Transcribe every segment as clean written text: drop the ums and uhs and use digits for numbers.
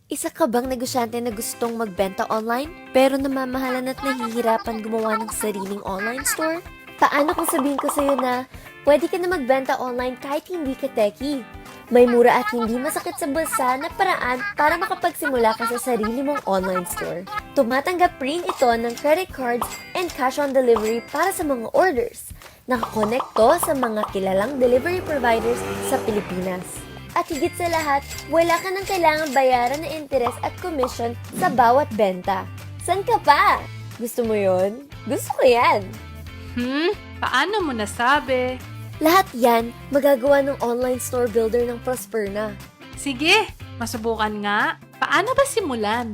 Isa ka bang negosyante na gustong magbenta online pero namamahalan at nahihirapan gumawa ng sariling online store? Paano kung sabihin ko sa'yo na pwede ka na magbenta online kahit hindi ka techie? May mura at hindi masakit sa bulsa na paraan para makapagsimula ka sa sarili mong online store. Tumatanggap rin ito ng credit cards and cash on delivery para sa mga orders. Nakakonekto sa mga kilalang delivery providers sa Pilipinas. At higit sa lahat, wala ka nang kailangan bayaran na interes at commission sa bawat benta. San ka pa? Gusto mo yon? Gusto ko yan! Paano mo nasabi? Lahat yan magagawa ng online store builder ng Prosperna. Sige, masubukan nga. Paano ba simulan?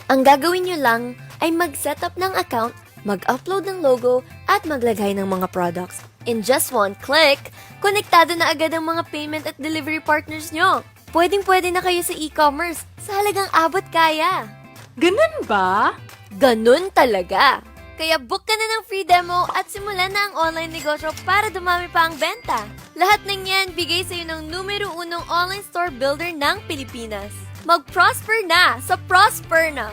Ang gagawin nyo lang ay mag-set up ng account, mag-upload ng logo, at maglagay ng mga products. In just one click, konektado na agad ang mga payment at delivery partners nyo. Pwedeng-pwede na kayo sa e-commerce sa halagang abot kaya. Ganun ba? Ganun talaga! Kaya book ka na ng free demo at simulan na ang online negosyo para dumami pa ang benta. Lahat ng yan bigay sa'yo ng numero unong online store builder ng Pilipinas. Mag-prosper na sa Prosperna!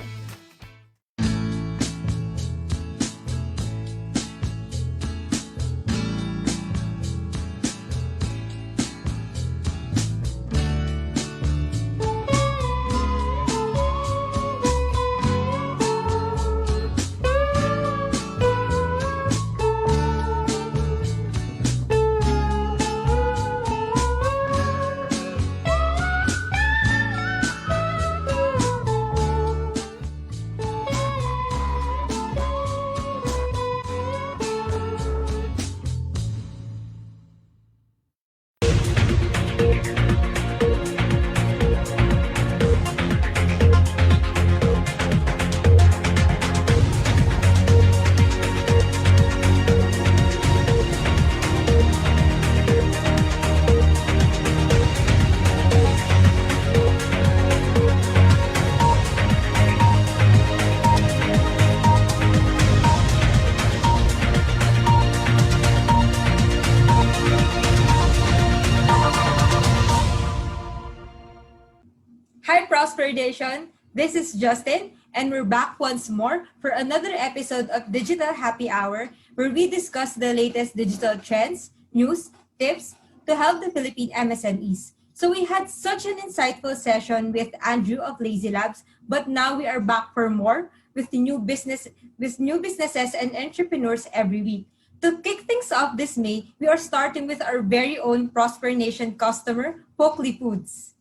Hi, Prosper Nation. This is Justin, and we're back once more for another episode of Digital Happy Hour, where we discuss the latest digital trends, news, tips to help the Philippine MSMEs. So we had such an insightful session with Andrew of Lazy Labs, but now we are back for more with new businesses and entrepreneurs every week. To kick things off this May, we are starting with our very own Prosper Nation customer, Poklee Foods.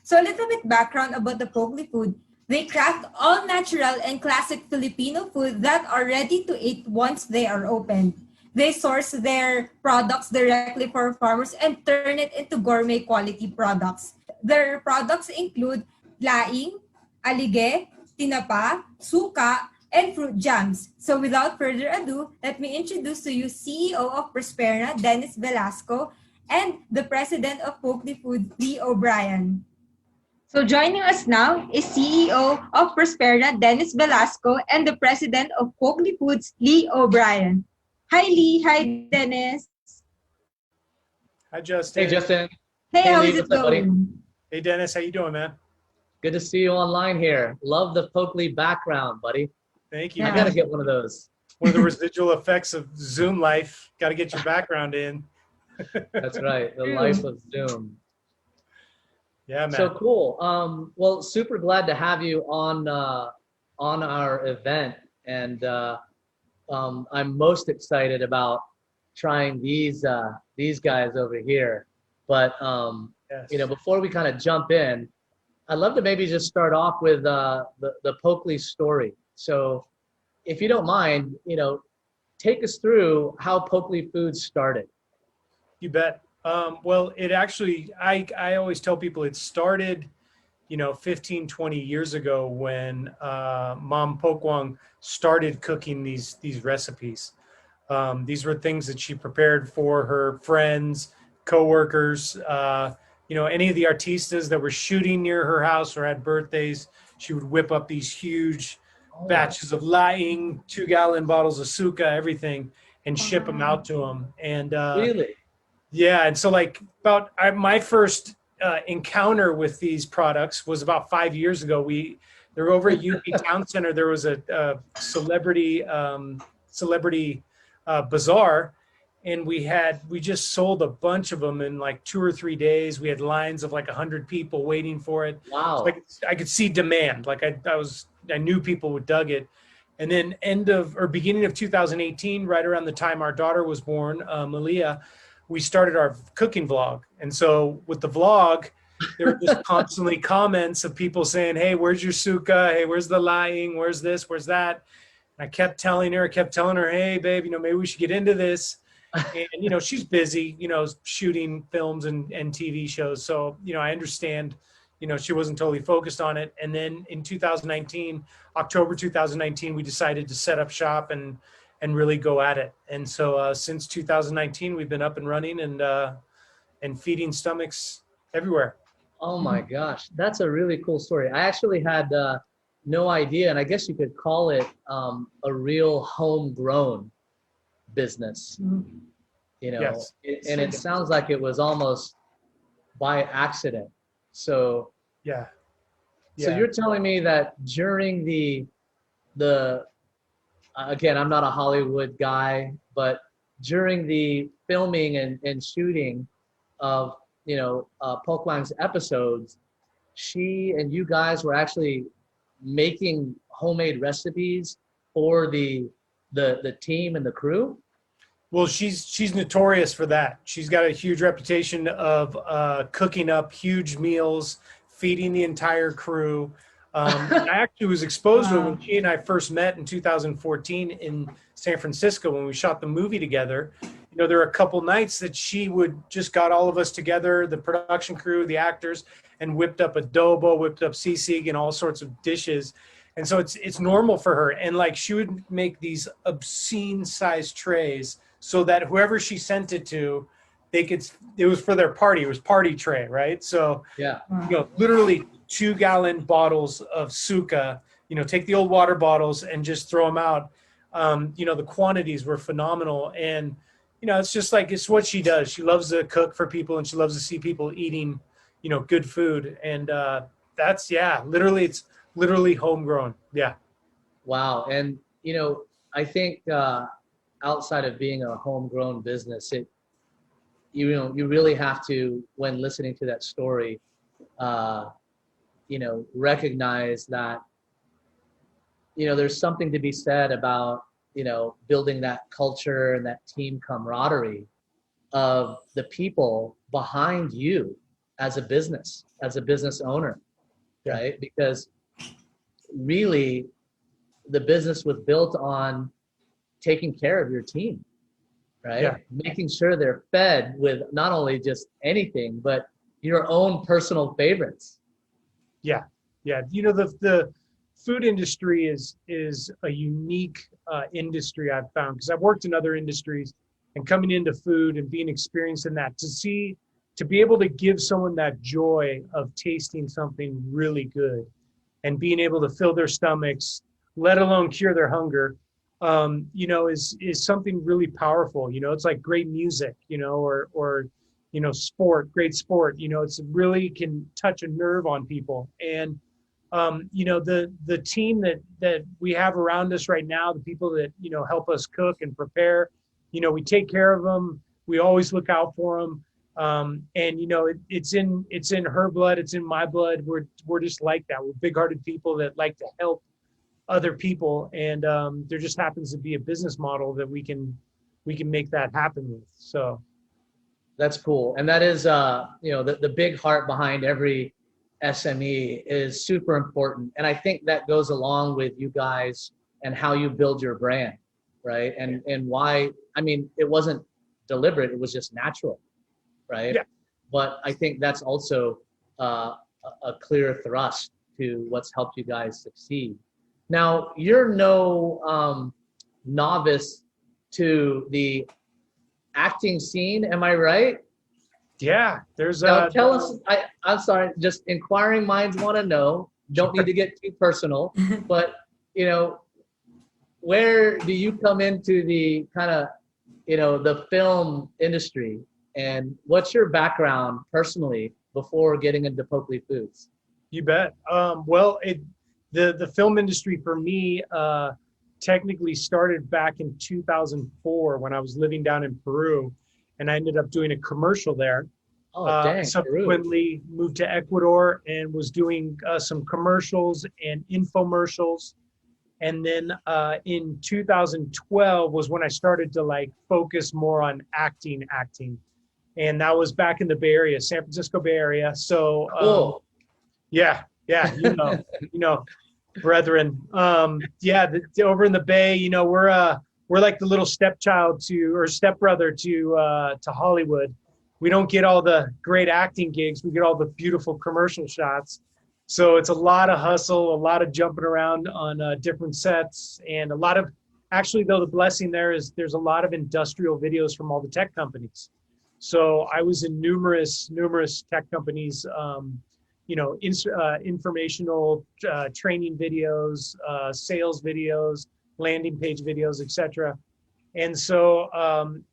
So a little bit background about the Poklee food. They craft all natural and classic Filipino food that are ready to eat once they are opened. They source their products directly for farmers and turn it into gourmet quality products. Their products include laing, alige, tinapa, suka, and fruit jams. So without further ado, let me introduce to you CEO of Prosperna, Dennis Velasco, and the president of Poklee Food, Lee O'Brien. So joining us now is CEO of Prosperna, Dennis Velasco, and the president of Poklee Foods, Lee O'Brien. Hi, Lee. Hi, Dennis. Hi, Justin. Hey, Justin. Hey, Hey, how Lee, is it what's up, buddy? going? Hey, Dennis. How you doing, man? Good to see you online here. Love the Poklee background, buddy. Thank you. I Yeah. gotta get one of those. One of the residual effects of Zoom life. Got to get your background in. That's right. The True. life of Zoom. Yeah, man. So cool. Well, super glad to have you on our event, and I'm most excited about trying these guys over here. But Yes. before we kind of jump in, I'd love to maybe just start off with the Poklee story. So, if you don't mind, take us through how Poklee Foods started. You bet. Well, it actually, I always tell people it started, 15, 20 years ago when Mom Pokwang started cooking these recipes. These were things that she prepared for her friends, coworkers, any of the artistas that were shooting near her house or had birthdays. She would whip up these huge batches of laing, 2-gallon bottles of suka, everything, and ship them out to them. And Really? yeah, and so my first encounter with these products was about 5 years ago. They were over at UP Town Center. There was a celebrity bazaar, and we just sold a bunch of them in like 2 or 3 days. We had lines of like 100 people waiting for it. Wow. So I could see demand. Like I knew people would dug it. And then beginning of 2018, right around the time our daughter was born, Malia, we started our cooking vlog. And so with the vlog, there were just constantly comments of people saying, hey, where's your suka? Hey, where's the lying? Where's this? Where's that? And I kept telling her, hey, babe, maybe we should get into this. And, she's busy, shooting films and TV shows. So, I understand, she wasn't totally focused on it. And then in October 2019, we decided to set up shop and really go at it. And so since 2019, we've been up and running and feeding stomachs everywhere. Oh my gosh, that's a really cool story. I actually had no idea, and I guess you could call it a real homegrown business. Yes. And it sounds like it was almost by accident. So Yeah. So you're telling me that during the again, I'm not a Hollywood guy, but during the filming and shooting of Pokwang's episodes, she and you guys were actually making homemade recipes for the team and the crew? Well, she's notorious for that. She's got a huge reputation of cooking up huge meals, feeding the entire crew. And I actually was exposed to it when she and I first met in 2014 in San Francisco when we shot the movie together. There were a couple nights that she would just got all of us together, the production crew, the actors, and whipped up adobo, whipped up sisig, and all sorts of dishes. And so it's normal for her. And like she would make these obscene sized trays so that whoever she sent it to, it was for their party. It was party tray, right? So, yeah, literally 2-gallon bottles of suka, take the old water bottles and just throw them out. The quantities were phenomenal. And, it's just like, it's what she does. She loves to cook for people and she loves to see people eating, good food. And it's literally homegrown. Yeah. Wow. And, I think outside of being a homegrown business, you really have to, when listening to that story, recognize that, there's something to be said about, building that culture and that team camaraderie of the people behind you as a business owner, right? Because really the business was built on taking care of your team, right? Yeah. Making sure they're fed with not only just anything, but your own personal favorites. Yeah. Yeah. The food industry is a unique industry I've found, because I've worked in other industries, and coming into food and being experienced in that, to be able to give someone that joy of tasting something really good and being able to fill their stomachs, let alone cure their hunger, is something really powerful. It's like great music, or great sport, it's really can touch a nerve on people. And, the team that we have around us right now, the people that, help us cook and prepare, we take care of them. We always look out for them. And it's in her blood. It's in my blood. We're just like that. We're big-hearted people that like to help other people. And there just happens to be a business model that we can make that happen with. So that's cool. And that is, the big heart behind every SME is super important. And I think that goes along with you guys and how you build your brand, right? And why, it wasn't deliberate. It was just natural, right? Yeah. But I think that's also a clear thrust to what's helped you guys succeed. Now, you're no novice to the acting scene, am I right? Yeah, there's now, tell us, I'm sorry, just inquiring minds want to know, don't need to get too personal, but, where do you come into the kind of, the film industry, and what's your background personally before getting into Poklee Foods? You bet. Well, the film industry for me technically started back in 2004 when I was living down in Peru, and I ended up doing a commercial there. Oh, dang, Peru. Subsequently moved to Ecuador and was doing some commercials and infomercials. And then in 2012 was when I started to like focus more on acting. And that was back in the Bay Area, San Francisco Bay Area. So Cool. yeah, brethren. Over in the Bay, we're like the little stepchild or stepbrother to Hollywood. We don't get all the great acting gigs. We get all the beautiful commercial shots. So it's a lot of hustle, a lot of jumping around on different sets, and a lot of, actually though, the blessing there is there's a lot of industrial videos from all the tech companies. So I was in numerous tech companies, informational training videos, sales videos, landing page videos, etc. And so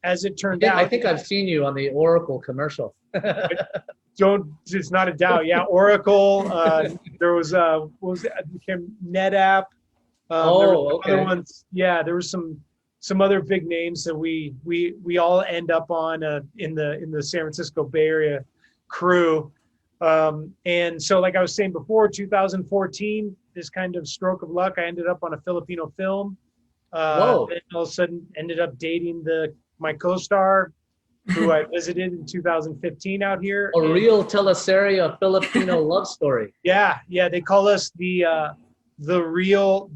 as it turned out, I think I've seen you on the Oracle commercial. It's not a doubt. Yeah, Oracle. There was what was it? It became NetApp. There were okay. other ones. Yeah, there were some other big names that we all end up on in the San Francisco Bay Area crew. And so, like I was saying before, 2014, this kind of stroke of luck, I ended up on a Filipino film. Whoa! Then all of a sudden, ended up dating my co-star, who I visited in 2015 out here. A real teleserie Filipino love story. Yeah, they call us the real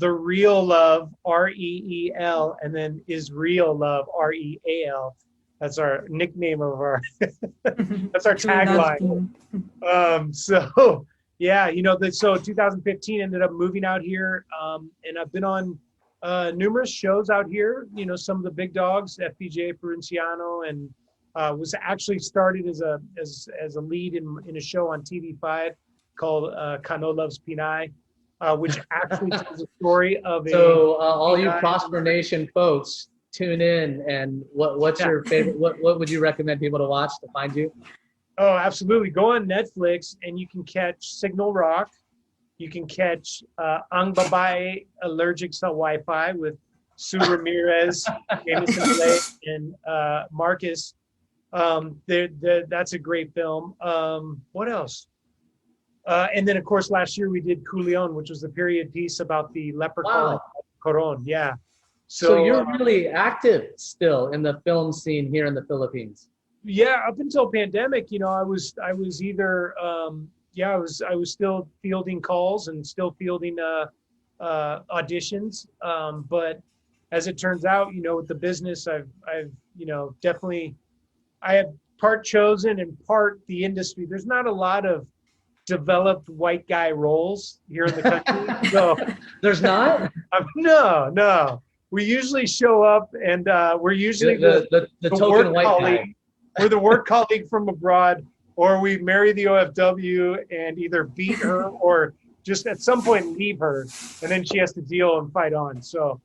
love, REEL, and then is real love, REAL. That's our nickname of our. That's our tagline. So yeah, so 2015 ended up moving out here, and I've been on numerous shows out here. Some of the big dogs, FPJ Provinciano, and was actually started as a lead in a show on TV5 called Kano Loves Pinay, which actually tells a story of a. So all you Prosper Nation folks, tune in. And what's your favorite? What would you recommend people to watch to find you? Oh, absolutely! Go on Netflix and you can catch Signal Rock. You can catch Ang Babae Allergic sa Wi-Fi with Sue Ramirez, Jameson Blake, and Marcus. That's a great film. What else? And then, of course, last year we did Culion, which was the period piece about the leprechaun. Wow. Coron. Yeah. So you're really active still in the film scene here in the Philippines. Yeah, up until pandemic, I was either I was still fielding calls and still fielding auditions. But as it turns out, with the business, I've definitely, I have part chosen and part the industry. There's not a lot of developed white guy roles here in the country. So there's not? No. We usually show up and we're usually the token white guy. We're the work colleague from abroad, or we marry the OFW and either beat her or just at some point leave her, and then she has to deal and fight on. So,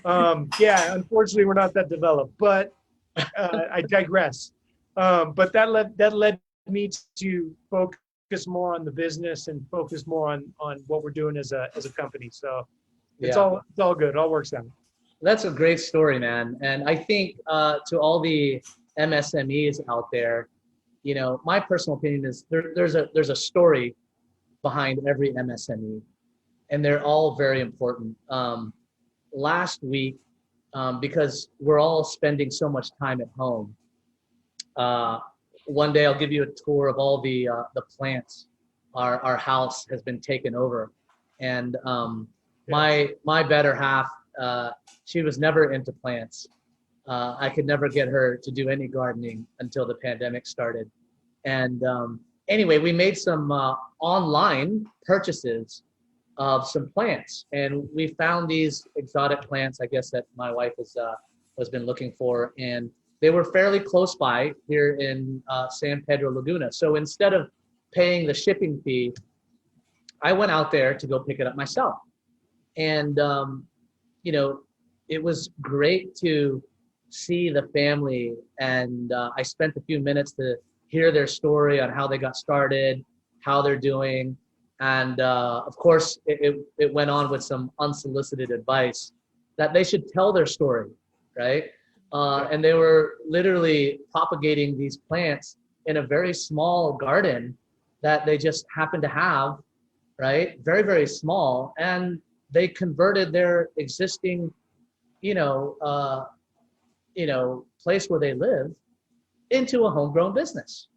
unfortunately, we're not that developed. But I digress. But that led me to focus more on the business and focus more on what we're doing as a company. So it's all good. It all works out. That's a great story, man. And I think to all the MSMEs out there, my personal opinion is there's a story behind every MSME, and they're all very important. Last week, because we're all spending so much time at home, one day I'll give you a tour of all the plants. Our house has been taken over, and my better half, she was never into plants. I could never get her to do any gardening until the pandemic started. And anyway, we made some online purchases of some plants, and we found these exotic plants, I guess, that my wife has been looking for, and they were fairly close by here in San Pedro Laguna. So instead of paying the shipping fee, I went out there to go pick it up myself. And it was great to see the family, and I spent a few minutes to hear their story on how they got started, how they're doing. And of course, it went on with some unsolicited advice that they should tell their story, right? And they were literally propagating these plants in a very small garden that they just happened to have, right? Very, very small. And they converted their existing, place where they live into a homegrown business.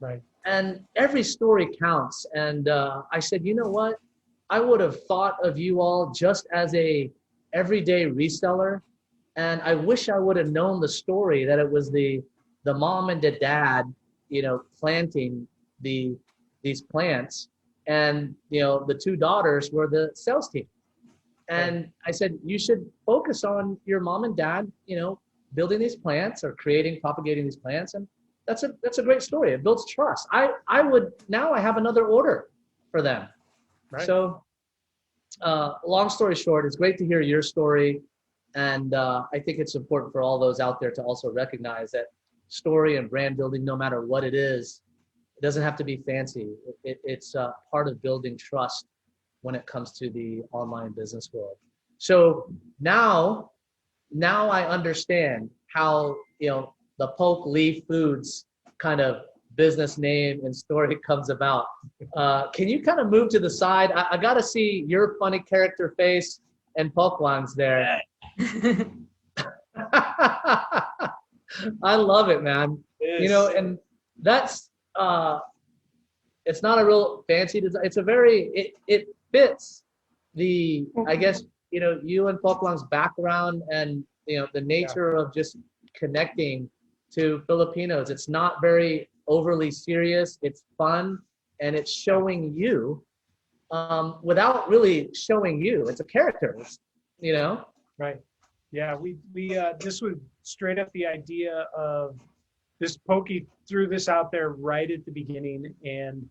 Right. And every story counts. And I said, you know what? I would have thought of you all just as a everyday reseller. And I wish I would have known the story that it was the mom and the dad, planting these plants. And, the two daughters were the sales team. And I said, you should focus on your mom and dad, building these plants or propagating these plants. And that's a great story. It builds trust. I have another order for them. Right. So long story short, it's great to hear your story. And I think it's important for all those out there to also recognize that story and brand building, no matter what it is, it doesn't have to be fancy. It's part of building trust when it comes to the online business world. So now I understand how, the Poklee Foods kind of business name and story comes about. Can you kind of move to the side? I got to see your funny character face and Pokwang's there. I love it, man. And that's, it's not a real fancy design. It's it fits the, I guess, you and Pokwang's background and, the nature of just connecting to Filipinos. It's not very overly serious. It's fun, and it's showing you without really showing you. It's a character, Right. Yeah, we this was straight up the idea of this. Pokey threw this out there right at the beginning, and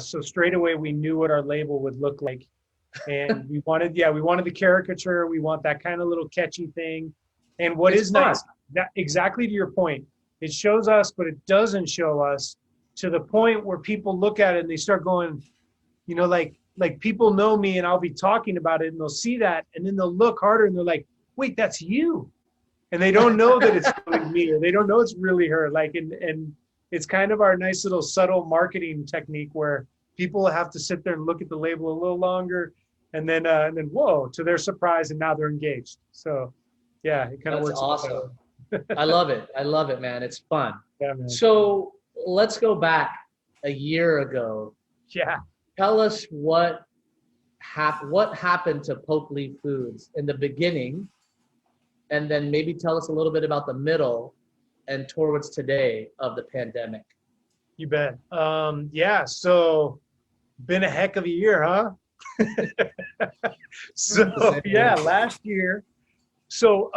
so straight away we knew what our label would look like, and we wanted the caricature. We want that kind of little catchy thing, and what is nice, that exactly to your point, it shows us, but it doesn't show us to the point where people look at it and they start going, like people know me, and I'll be talking about it, and they'll see that, and then they'll look harder, and they're like, wait, that's you. And they don't know that it's really me, or they don't know it's really her. And it's kind of our nice little subtle marketing technique where people have to sit there and look at the label a little longer, and then whoa, to their surprise, and now they're engaged. So yeah, it kind of works. Awesome. I love it, man. It's fun. Yeah, man. So let's go back a year ago. Yeah. Tell us what happened to Poklee Foods in the beginning, and then maybe tell us a little bit about the middle and towards today of the pandemic. You bet. So been a heck of a year, huh? So yeah, last year. So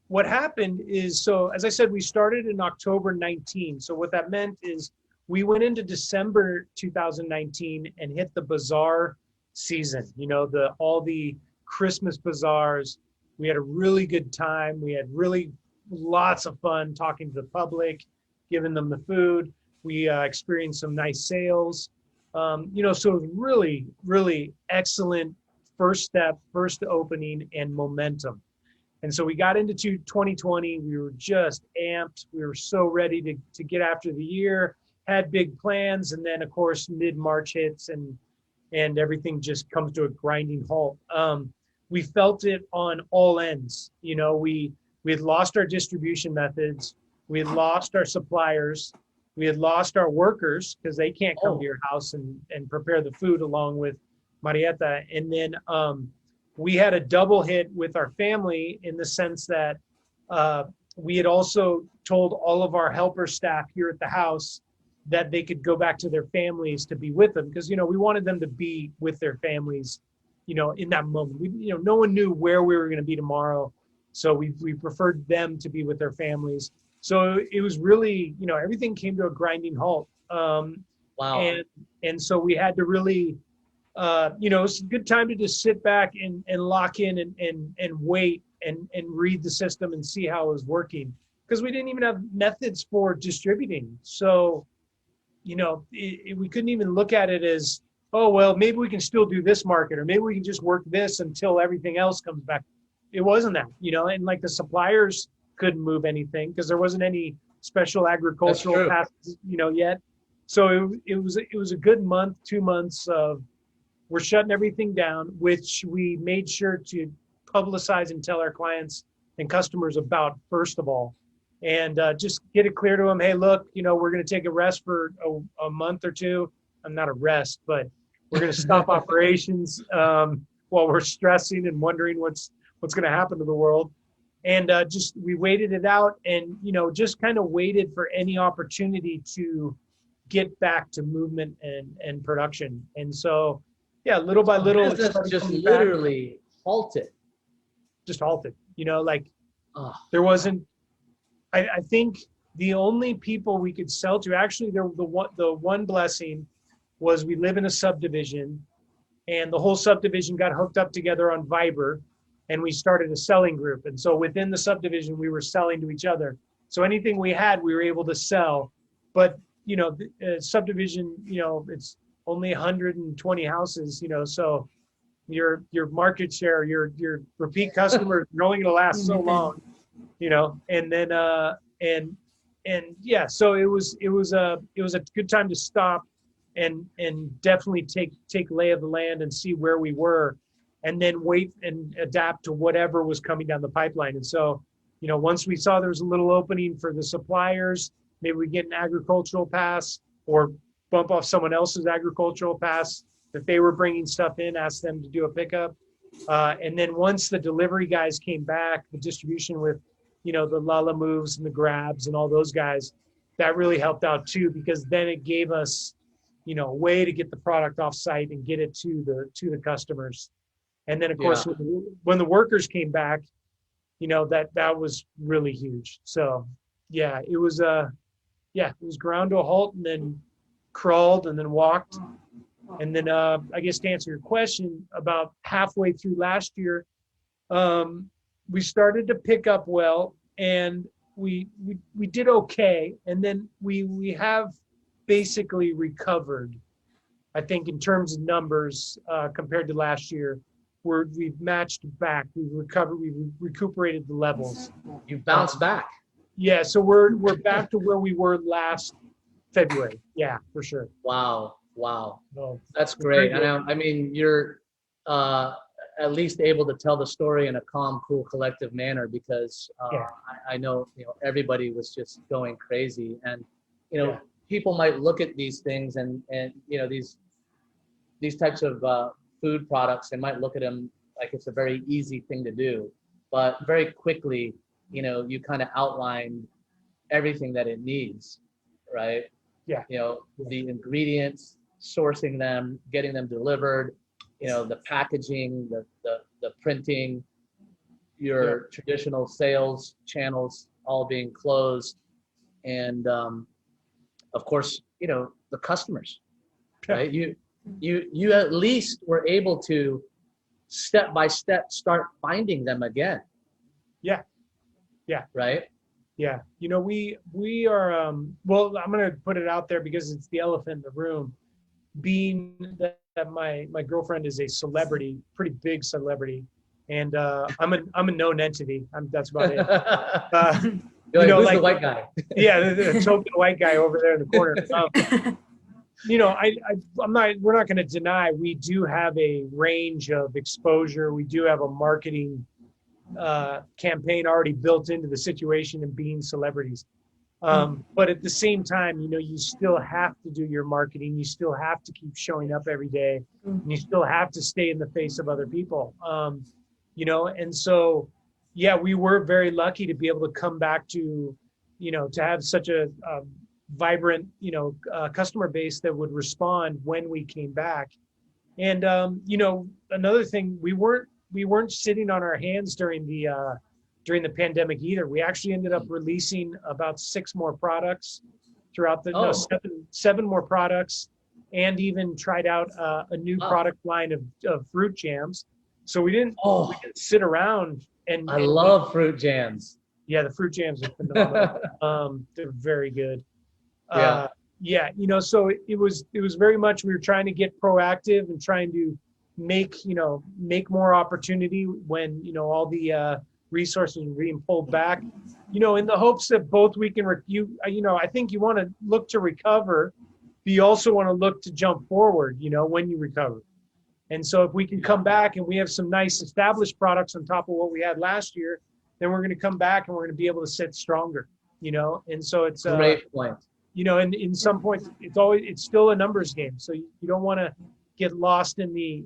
what happened is, so as I said, we started in October 19. So what that meant is we went into December 2019 and hit the bazaar season, all the Christmas bazaars. We had a really good time. We had really lots of fun talking to the public, giving them the food. We experienced some nice sales. So it was really, really excellent first step, first opening, and momentum. And so we got into 2020. We were just amped. We were so ready to get after the year, had big plans. And then, of course, mid-March hits and everything just comes to a grinding halt. We felt it on all ends. We had lost our distribution methods. We had lost our suppliers. We had lost our workers because they can't come to your house and prepare the food along with Marietta. And then we had a double hit with our family in the sense that we had also told all of our helper staff here at the house that they could go back to their families to be with them, because we wanted them to be with their families in that moment. No one knew where we were going to be tomorrow, so we preferred them to be with their families. So it was really, everything came to a grinding halt. Wow. And so we had to really it's a good time to just sit back and lock in and wait and read the system and see how it was working, because we didn't even have methods for distributing. So, we couldn't even look at it as, oh, well, maybe we can still do this market, or maybe we can just work this until everything else comes back. It wasn't that, and like the suppliers couldn't move anything because there wasn't any special agricultural passes, yet. So it was a good month, 2 months of we're shutting everything down, which we made sure to publicize and tell our clients and customers about first of all, and just get it clear to them. Hey, look, we're going to take a rest for a month or two. I'm not a rest, but we're going to stop operations while we're stressing and wondering what's going to happen to the world. And we waited it out, and just kind of waited for any opportunity to get back to movement and production. And so, yeah, little by little, it started just coming literally halted. just halted. There wasn't. I think the only people we could sell to, actually, the one blessing was we live in a subdivision, and the whole subdivision got hooked up together on Viber, and we started a selling group. And so within the subdivision, we were selling to each other. So anything we had, we were able to sell. But the subdivision, it's only 120 houses, so your market share, your repeat customers are only going to last so long, and then and yeah, so it was a good time to stop and definitely take lay of the land and see where we were, and then wait and adapt to whatever was coming down the pipeline. And so, once we saw there was a little opening for the suppliers, maybe we get an agricultural pass or bump off someone else's agricultural pass. If they were bringing stuff in, ask them to do a pickup. And then once the delivery guys came back, the distribution with, the Lala Moves and the Grabs and all those guys, that really helped out too, because then it gave us, a way to get the product off site and get it to the customers. And then of course, when the workers came back, that was really huge. So yeah, it was ground to a halt, and then crawled, and then walked. And then I guess to answer your question, about halfway through last year, we started to pick up well, and we did okay. And then we have basically recovered, I think, in terms of numbers compared to last year. We've matched back. We've recovered. We've recuperated the levels. You bounced back. Yeah, so we're back to where we were last February. Yeah, for sure. Wow. Oh, That's great. I mean, you're at least able to tell the story in a calm, cool, collective manner, because I know, everybody was just going crazy. And, people might look at these things and these types of food products, they might look at them like it's a very easy thing to do. But very quickly, you kind of outlined everything that it needs, right? Yeah. The ingredients, sourcing them, getting them delivered, the packaging, the printing, your traditional sales channels all being closed, and of course, the customers, right? You at least were able to step by step start finding them again. Yeah. Right. Yeah. We are, well, I'm going to put it out there because it's the elephant in the room, being that my girlfriend is a celebrity, pretty big celebrity. And I'm a known entity. That's about it. Who's the white guy? Yeah. The token white guy over there in the corner. We're not going to deny we do have a range of exposure. We do have a marketing campaign already built into the situation and being celebrities. But at the same time, you still have to do your marketing. You still have to keep showing up every day. And you still have to stay in the face of other people. And so, yeah, we were very lucky to be able to come back to, to have such a vibrant, customer base that would respond when we came back. And, another thing, we weren't sitting on our hands during the pandemic either. We actually ended up releasing about 6 more products throughout seven more products, and even tried out a new product line of fruit jams. So we didn't sit around and love fruit jams. Yeah, the fruit jams are phenomenal. They're very good. Yeah. Yeah, so it was very much we were trying to get proactive and trying to make more opportunity when all the resources were being pulled back. In the hopes that both we can I think you want to look to recover, but you also want to look to jump forward. When you recover. And so if we can come back and we have some nice established products on top of what we had last year, then we're going to come back and we're going to be able to sit stronger, and so it's Great point. and in some points it's still a numbers game. So you don't want to get lost in the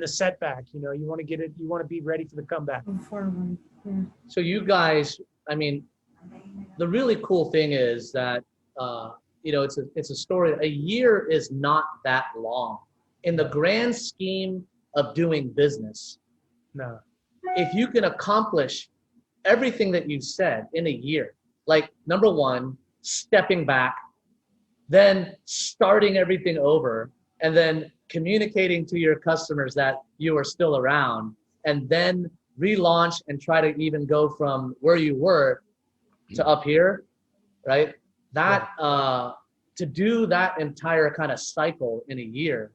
setback. You want to be ready for the comeback. Move forward. Yeah. So you guys, I mean, the really cool thing is that it's a story. A year is not that long in the grand scheme of doing business. No. If you can accomplish everything that you said in a year, like number one, stepping back, then starting everything over, and then communicating to your customers that you are still around, and then relaunch and try to even go from where you were to up here, right? That to do that entire kind of cycle in a year,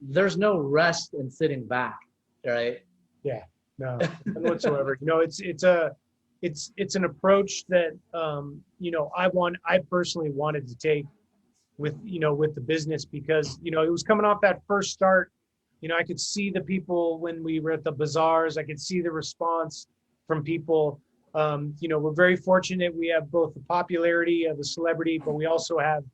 there's no rest in sitting back, right? Yeah, no, none whatsoever. It's an approach that I personally wanted to take with the business, because it was coming off that first start. I could see the people when we were at the bazaars. I could see the response from people. We're very fortunate. We have both the popularity of the celebrity, but we also have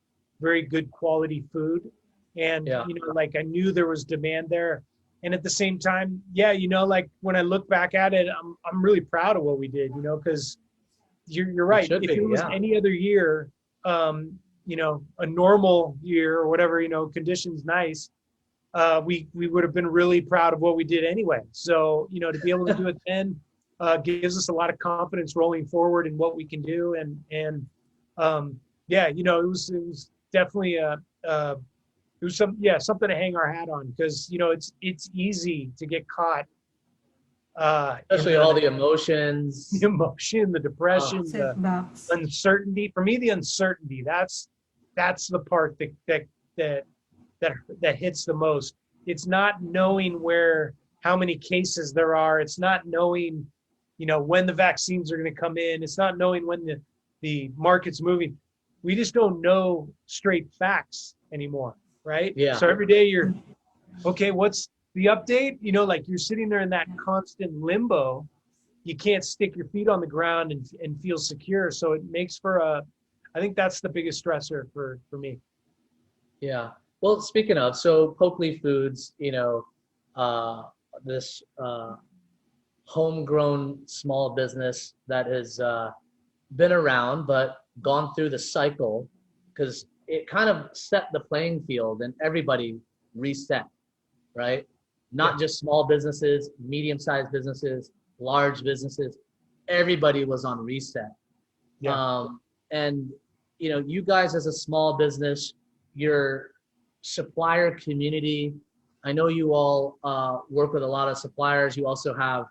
very good quality food. And, I knew there was demand there. And at the same time, like when I look back at it, I'm really proud of what we did, because you're right. If it was any other year, a normal year or whatever, conditions nice, we would have been really proud of what we did anyway. So, to be able to do it then gives us a lot of confidence rolling forward in what we can do. And it was definitely something to hang our hat on, because it's easy to get caught, especially all the emotions, the depression, the Setbacks. uncertainty. For me, the uncertainty, that's the part that hits the most. It's not knowing how many cases there are. It's not knowing when the vaccines are going to come in. It's not knowing when the market's moving. We just don't know straight facts anymore. Right? Yeah. So every day you're, okay, what's the update? Like you're sitting there in that constant limbo. You can't stick your feet on the ground and feel secure. So it makes for I think that's the biggest stressor for me. Yeah. Well, speaking of, so Poklee Foods, this homegrown small business that has been around, but gone through the cycle, because it kind of set the playing field and everybody reset, right? Not just small businesses, medium-sized businesses, large businesses. Everybody was on reset. Yeah. And, you guys as a small business, your supplier community, I know you all work with a lot of suppliers. You also have,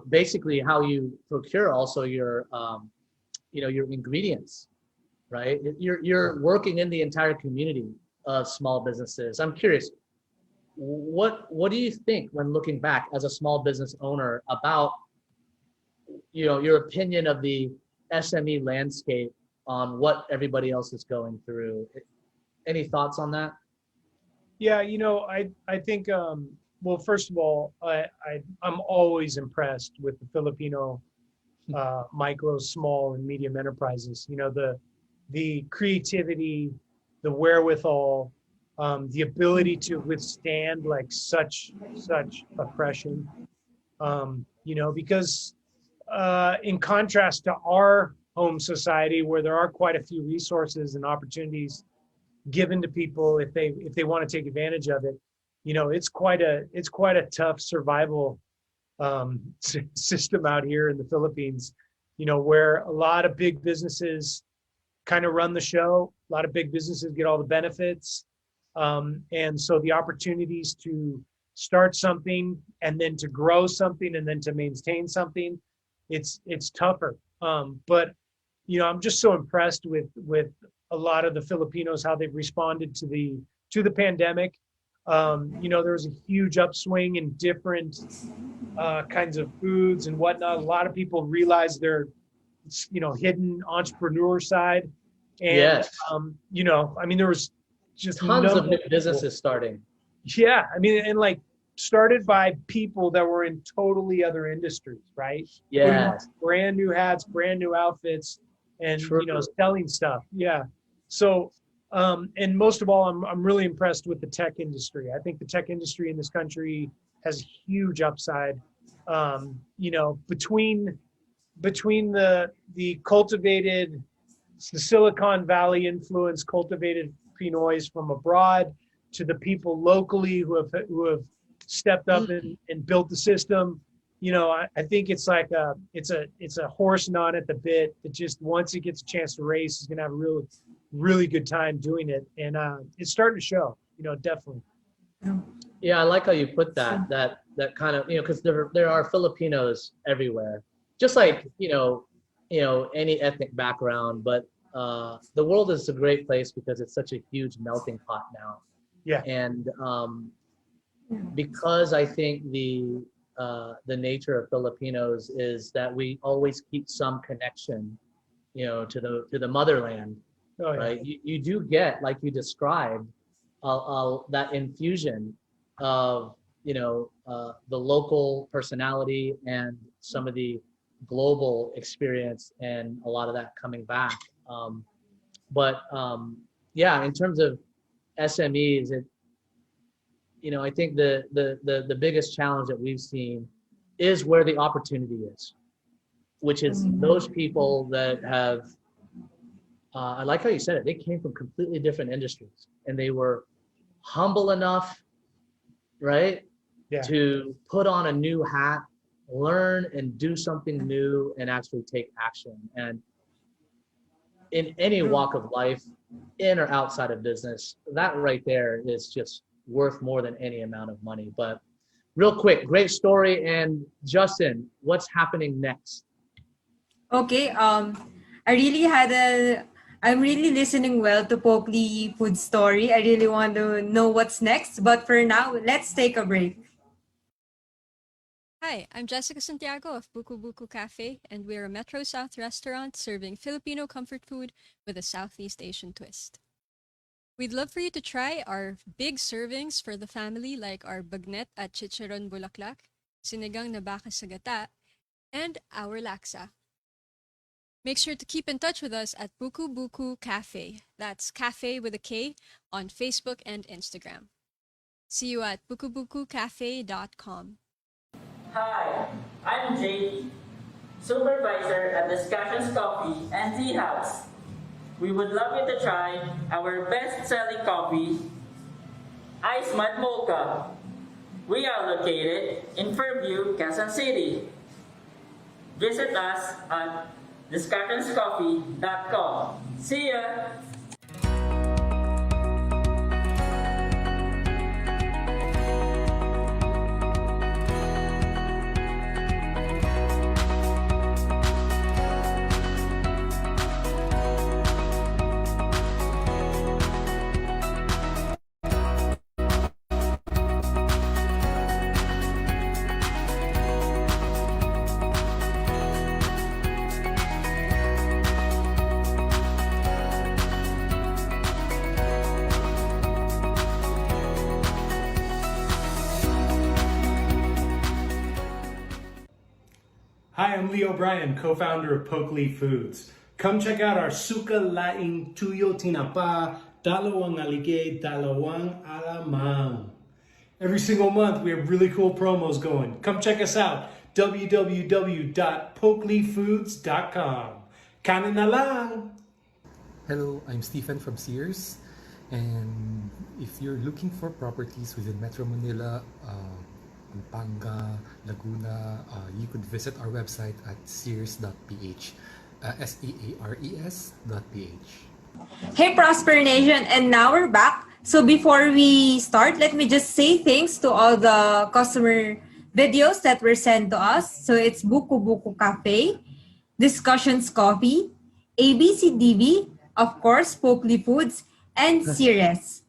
basically how you procure also your your ingredients, right? You're working in the entire community of small businesses. I'm curious, what do you think when looking back as a small business owner about, your opinion of the SME landscape on what everybody else is going through? Any thoughts on that? Yeah, I think, well, first of all, I'm always impressed with the Filipino micro, small, and medium enterprises. The creativity, the wherewithal, the ability to withstand like such oppression. Because in contrast to our home society, where there are quite a few resources and opportunities given to people if they want to take advantage of it, it's quite a tough survival system out here in the Philippines, where a lot of big businesses kind of run the show. A lot of big businesses get all the benefits. And so the opportunities to start something and then to grow something and then to maintain something, it's tougher. But I'm just so impressed with a lot of the Filipinos, how they've responded to the pandemic. There was a huge upswing in different kinds of foods and whatnot. A lot of people realized their hidden entrepreneur side. And Yes. there was just Tons of new businesses starting. Yeah, and like started by people that were in totally other industries, right? Yes. Brand new hats, brand new outfits, and True. selling stuff. Yeah. So and most of all, I'm really impressed with the tech industry. I think the tech industry in this country has huge upside. Between the cultivated, the Silicon Valley influence, cultivated Pinoys from abroad, to the people locally who have stepped up and built the system. I think it's like it's a horse not at the bit that just once it gets a chance to race is gonna have a really good time doing it, and it's starting to show. Definitely. Yeah, I like how you put that kind of, because there are Filipinos everywhere, just like any ethnic background, but the world is a great place because it's such a huge melting pot now. Yeah. And because I think the nature of Filipinos is that we always keep some connection, to the motherland. Oh, yeah. Right? You do get, like you described, that infusion of the local personality and some of the global experience, and a lot of that coming back. Yeah, in terms of SMEs, I think the biggest challenge that we've seen is where the opportunity is, which is those people that have, I like how you said it, they came from completely different industries and they were humble enough, right? Yeah. To put on a new hat, learn and do something new and actually take action. And in any walk of life, in or outside of business, that right there is just worth more than any amount of money. But real quick, great story. And Justin, what's happening next? Okay, I'm really listening well to Poklee food story. I really want to know what's next. But for now, let's take a break. Hi, I'm Jessica Santiago of Buku Buku Cafe, and we're a Metro South restaurant serving Filipino comfort food with a Southeast Asian twist. We'd love for you to try our big servings for the family, like our bagnet at Chicharon Bulaklak, sinigang na baka sa gata, and our laksa. Make sure to keep in touch with us at Buku Buku Cafe. That's cafe with a K on Facebook and Instagram. See you at bukubukucafe.com. Hi, I'm JD, supervisor at Discussions Coffee and Tea House. We would love you to try our best-selling coffee, Ice Mud Mocha. We are located in Fairview, Quezon City. Visit us at discussionscoffee.com. See ya! Hi, I'm Leo Bryan, co-founder of Poklee Foods. Come check out our Suka Laing Tuyo Tinapa, Dalawang Aligay, Dalawang Alamang. Every single month, we have really cool promos going. Come check us out, www.pokleefoods.com. Kanin na lang! Hello, I'm Stephen from Sears, and if you're looking for properties within Metro Manila, Pampanga, Laguna, you could visit our website at sears.ph, seares.ph. Hey, Prosper Nation, and now we're back So before we start, let me just say thanks to all the customer videos that were sent to us. So it's Buku Buku Cafe, Discussions Coffee, ABCDV, of course, Poklee Foods, and Ceres.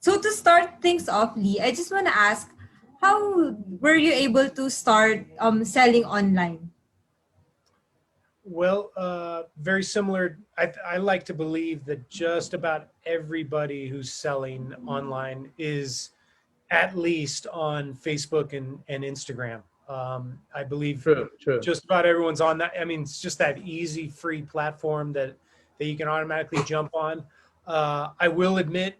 So to start things off, Lee, I just want to ask, how were you able to start selling online? Well, very similar. I like to believe that just about everybody who's selling online is at least on Facebook and Instagram. I believe True. just about everyone's on that. I mean, it's just that easy, free platform that you can automatically jump on. I will admit,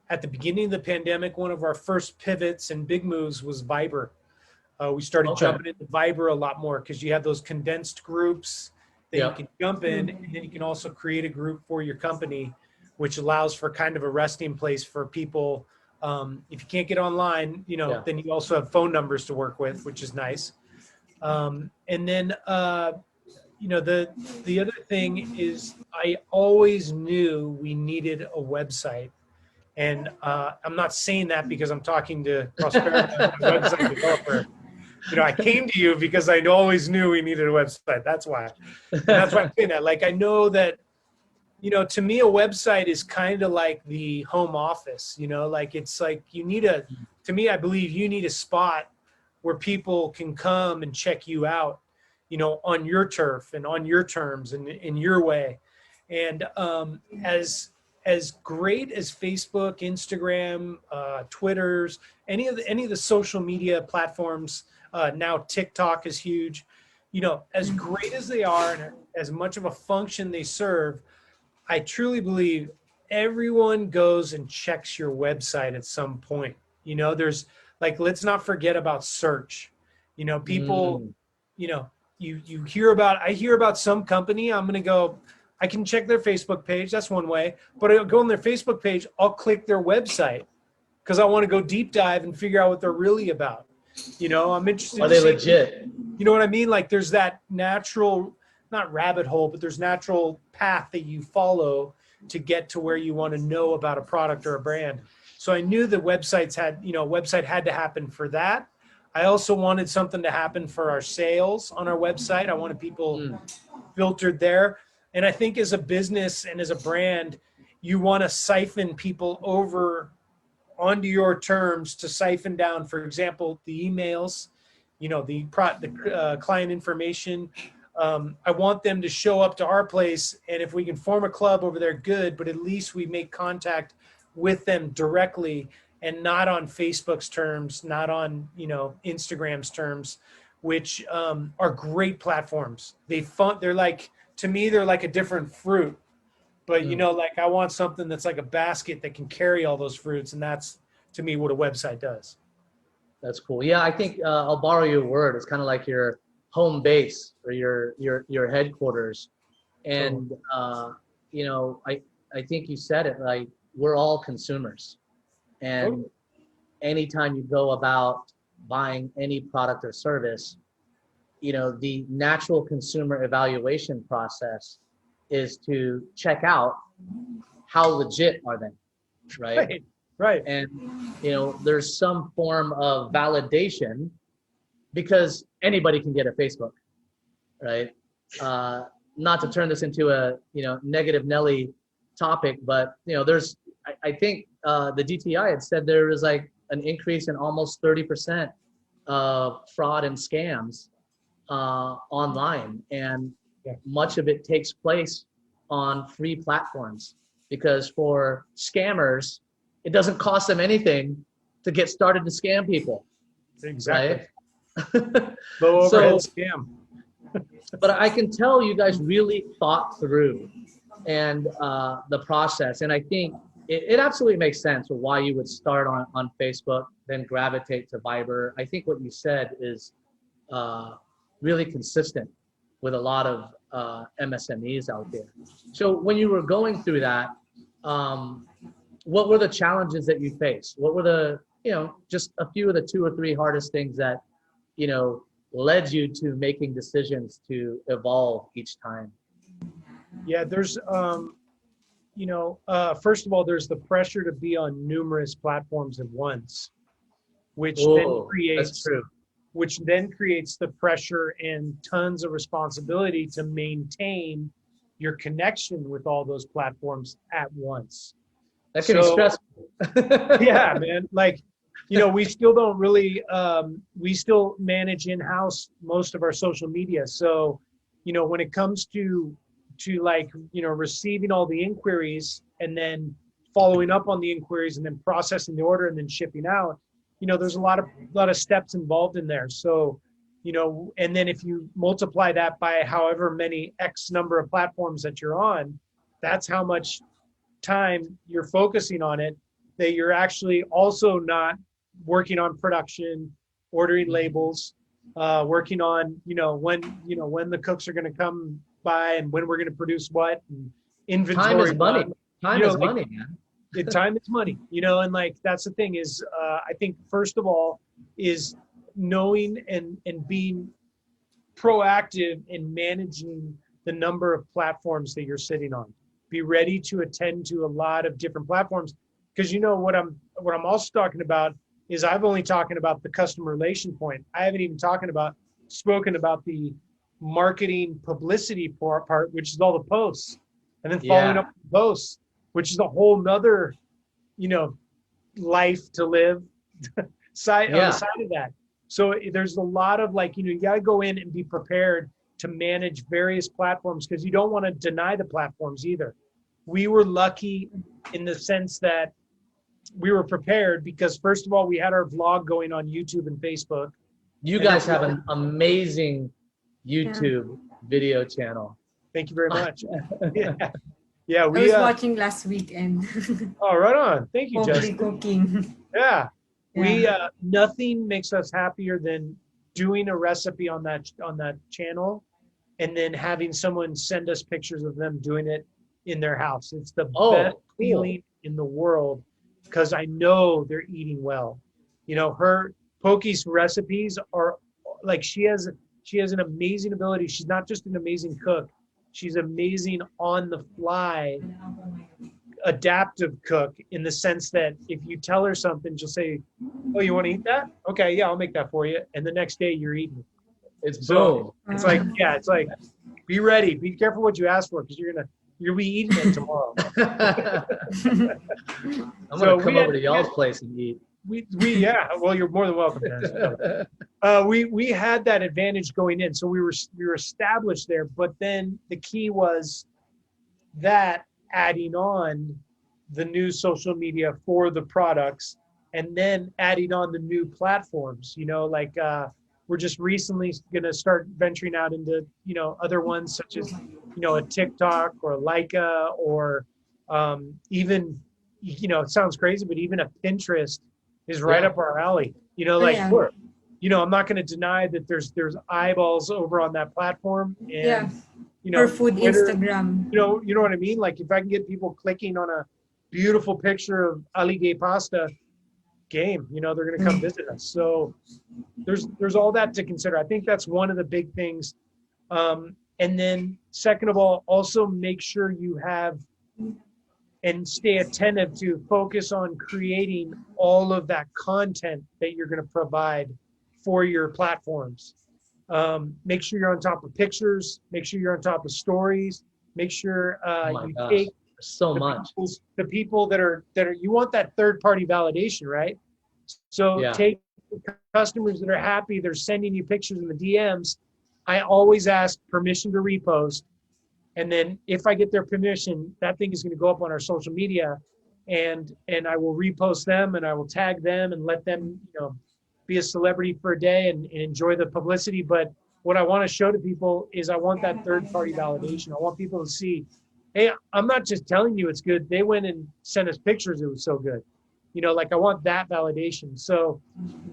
at the beginning of the pandemic, one of our first pivots and big moves was Viber. We started Okay. jumping into Viber a lot more because you have those condensed groups that you Yeah. can jump in, and then you can also create a group for your company, which allows for kind of a resting place for people. If you can't get online, Yeah. then you also have phone numbers to work with, which is nice. And then, the other thing is I always knew we needed a website. And I'm not saying that because I'm talking to Prosperna, a website developer. I came to you because I always knew we needed a website. That's why. And that's why I'm saying that. Like, I know that, to me, a website is kind of like the home office, like it's like to me, I believe you need a spot where people can come and check you out, on your turf and on your terms and in your way. And as great as Facebook, Instagram, Twitter's, any of the social media platforms, now TikTok is huge. As great as they are and as much of a function they serve, I truly believe everyone goes and checks your website at some point. There's like, let's not forget about search. People, you hear about, I hear about some company, I'm going to go, I can check their Facebook page. That's one way, but I'll go on their Facebook page. I'll click their website because I want to go deep dive and figure out what they're really about. I'm interested. Are they legit? You know what I mean? Like there's that natural, not rabbit hole, but there's natural path that you follow to get to where you want to know about a product or a brand. So I knew the website had to happen for that. I also wanted something to happen for our sales on our website. I wanted people filtered there. And I think as a business and as a brand, you want to siphon people over onto your terms to siphon down, for example, the emails, the client information. I want them to show up to our place, and if we can form a club over there, good, but at least we make contact with them directly and not on Facebook's terms, not on, Instagram's terms, which are great platforms. They're like, to me, they're like a different fruit. But, like I want something that's like a basket that can carry all those fruits. And that's, to me, what a website does. That's cool. Yeah, I think I'll borrow your word. It's kind of like your home base or your headquarters. And, I think you said it, like we're all consumers. And anytime you go about buying any product or service, the natural consumer evaluation process is to check out how legit are they, right? Right. And there's some form of validation because anybody can get a Facebook, right? Not to turn this into a negative Nelly topic, but I think the DTI had said there was like an increase in almost 30% of fraud and scams online, and much of it takes place on free platforms because for scammers, it doesn't cost them anything to get started to scam people. Exactly. Right? Low overhead scam. But I can tell you guys really thought through and the process, and I think it absolutely makes sense for why you would start on Facebook, then gravitate to Viber. I think what you said is really consistent with a lot of MSMEs out there. So when you were going through that, what were the challenges that you faced? What were the, just a few of the 2 or 3 hardest things that, led you to making decisions to evolve each time? Yeah, there's first of all, there's the pressure to be on numerous platforms at once, which Oh, that's true. then creates the pressure and tons of responsibility to maintain your connection with all those platforms at once. That can be So- stressful. Yeah, man. Like, we still don't really, we still manage in-house most of our social media. So, when it comes to like, receiving all the inquiries and then following up on the inquiries and then processing the order and then shipping out, there's a lot of steps involved in there. So, and then if you multiply that by however many X number of platforms that you're on, that's how much time you're focusing on it, that you're actually also not working on production, ordering labels, working on, when the cooks are going to come by and when we're going to produce what, and inventory. Time is money. Time is like, money, man. Time is money, and like, that's the thing is, I think first of all is knowing and being proactive in managing the number of platforms that you're sitting on. Be ready to attend to a lot of different platforms, because what I'm also talking about is I've only talking about the customer relation point. I haven't even spoken about the marketing publicity part, which is all the posts, and then following up the posts, which is a whole nother, life to live on the side of that. So there's a lot of like, you got to go in and be prepared to manage various platforms, because you don't want to deny the platforms either. We were lucky in the sense that we were prepared because, first of all, we had our vlog going on YouTube and Facebook. You guys have an amazing YouTube video channel. Thank you very much. Yeah, I we was watching last weekend. Oh, right on. Thank you, Poklee Justin. cooking. Yeah. We Yeah. nothing makes us happier than doing a recipe on that channel and then having someone send us pictures of them doing it in their house. It's the best feeling in the world, because I know they're eating well. Her Pokey's recipes are like, she has an amazing ability. She's not just an amazing cook. She's amazing on the fly, adaptive cook, in the sense that if you tell her something, she'll say, "Oh, you want to eat that? Okay, yeah, I'll make that for you." And the next day you're eating. It's So boom. it's like, be ready. Be careful what you ask for, because you'll be eating it tomorrow. I'm So gonna come we over to had- y'all's place and eat. Well, you're more than welcome. We had that advantage going in, so we were established there. But then the key was that adding on the new social media for the products, and then adding on the new platforms. We're just recently going to start venturing out into other ones, such as a TikTok or a Leica, or even it sounds crazy, but even a Pinterest is right up our alley. I'm not going to deny that there's eyeballs over on that platform, and For food Twitter, Instagram. you know what I mean? Like, if I can get people clicking on a beautiful picture of aligay pasta, game, they're going to come visit us. So there's all that to consider. I think that's one of the big things. And then second of all, also make sure you have and stay attentive to focus on creating all of that content that you're going to provide for your platforms. Make sure you're on top of pictures, make sure you're on top of stories, make sure you take so much. The people that are you want that third party validation, right? So take customers that are happy, they're sending you pictures in the DMs. I always ask permission to repost, and then if I get their permission, that thing is going to go up on our social media, and I will repost them, and I will tag them and let them be a celebrity for a day and enjoy the publicity. But what I want to show to people is I want that third party validation. I want people to see, hey, I'm not just telling you it's good. They went and sent us pictures. It was so good. I want that validation. So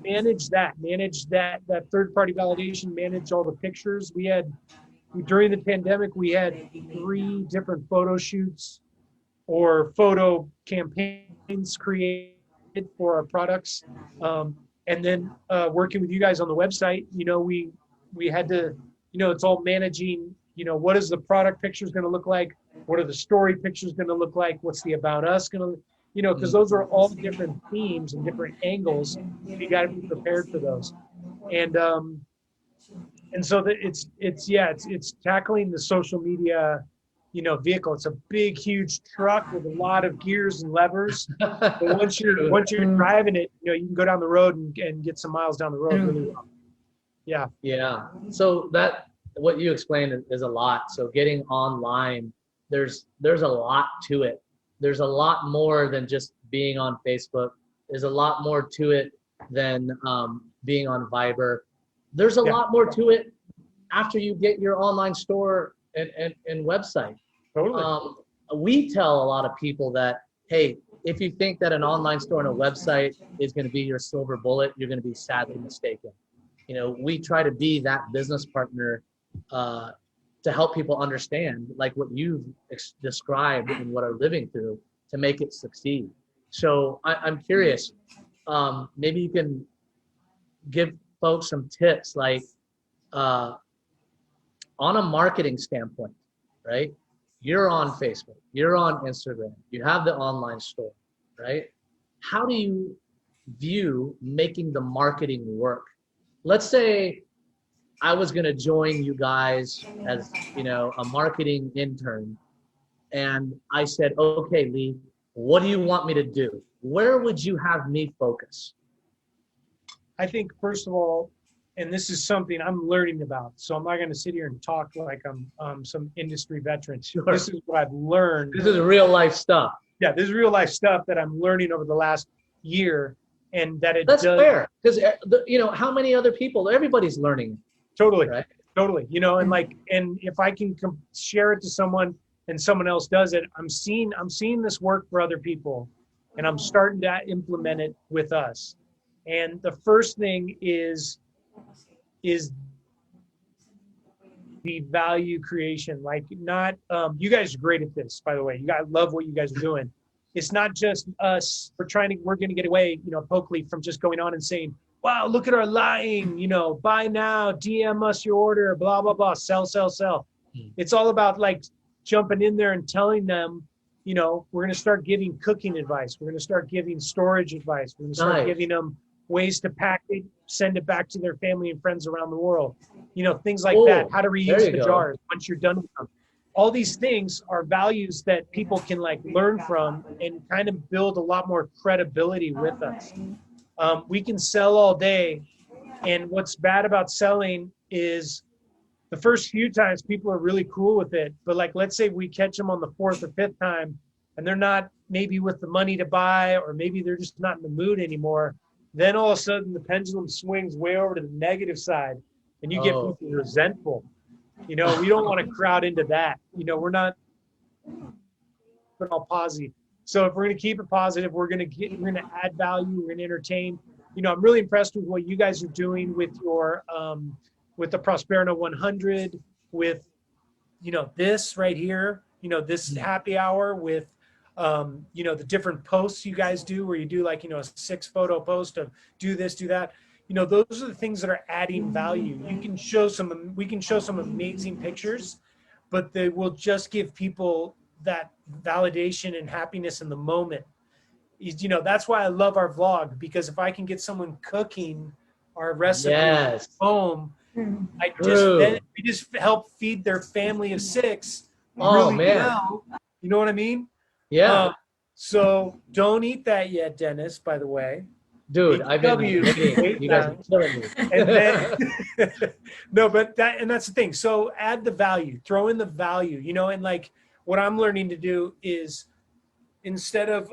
manage that third party validation, manage all the pictures. During the pandemic, we had 3 different photo shoots or photo campaigns created for our products. And then working with you guys on the website, we had to, it's all managing, what is the product pictures going to look like? What are the story pictures going to look like? What's the about us going to, because those are all different themes and different angles. You got to be prepared for those. And so that it's tackling the social media, vehicle. It's a big, huge truck with a lot of gears and levers. But once you're driving it, you can go down the road and get some miles down the road really well. Yeah. Yeah. So that what you explained is a lot. So getting online, there's a lot to it. There's a lot more than just being on Facebook. There's a lot more to it than being on Viber. There's a lot more to it after you get your online store and website. Totally. We tell a lot of people that, hey, if you think that an online store and a website is going to be your silver bullet, you're going to be sadly mistaken. We try to be that business partner to help people understand, like what you've described and what are living through, to make it succeed. So I'm curious, maybe you can give folks some tips, like on a marketing standpoint, right? You're on Facebook, you're on Instagram, you have the online store, right? How do you view making the marketing work? Let's say I was going to join you guys as, a marketing intern, and I said, okay, Lee, what do you want me to do? Where would you have me focus? I think, first of all, and this is something I'm learning about, so I'm not going to sit here and talk like I'm some industry veteran. Sure. This is what I've learned. This is real life stuff. Yeah, this is real life stuff that I'm learning over the last year, and that it That's does. fair, because how many other people? Everybody's learning. Totally, right? Totally. And if I can share it to someone and someone else does it, I'm seeing this work for other people, and I'm starting to implement it with us. And the first thing is the value creation. Like, not you guys are great at this, by the way. I love what you guys are doing. It's not just us. We're going to get away, Poklee, from just going on and saying, wow, look at our line, buy now, DM us your order, blah, blah, blah, sell, sell, sell. It's all about like jumping in there and telling them, we're going to start giving cooking advice. We're going to start giving storage advice. We're going to start giving them ways to pack it, send it back to their family and friends around the world. Things like that, how to reuse the jars once you're done with them. All these things are values that people can like learn from and kind of build a lot more credibility with us. We can sell all day, and what's bad about selling is the first few times people are really cool with it, but like, let's say we catch them on the fourth or fifth time and they're not maybe with the money to buy, or maybe they're just not in the mood anymore. Then all of a sudden the pendulum swings way over to the negative side, and you get people resentful. We don't want to crowd into that. We're not all positive. So if we're going to keep it positive, we're going to add value, we're going to entertain. I'm really impressed with what you guys are doing with your with the Prosperna 100, with this right here, this happy hour, with the different posts you guys do, where you do like a 6-photo post of do this, do that. Those are the things that are adding value. We can show some amazing pictures, but they will just give people that validation and happiness in the moment. That's why I love our vlog, because if I can get someone cooking our recipe at home, we just help feed their family of 6 really well. You know what I mean? Yeah. So don't eat that yet, Dennis, by the way. Dude, I've been eating. You guys are killing me. And then, no, but that's the thing. So add the value, throw in the value, and like what I'm learning to do is, instead of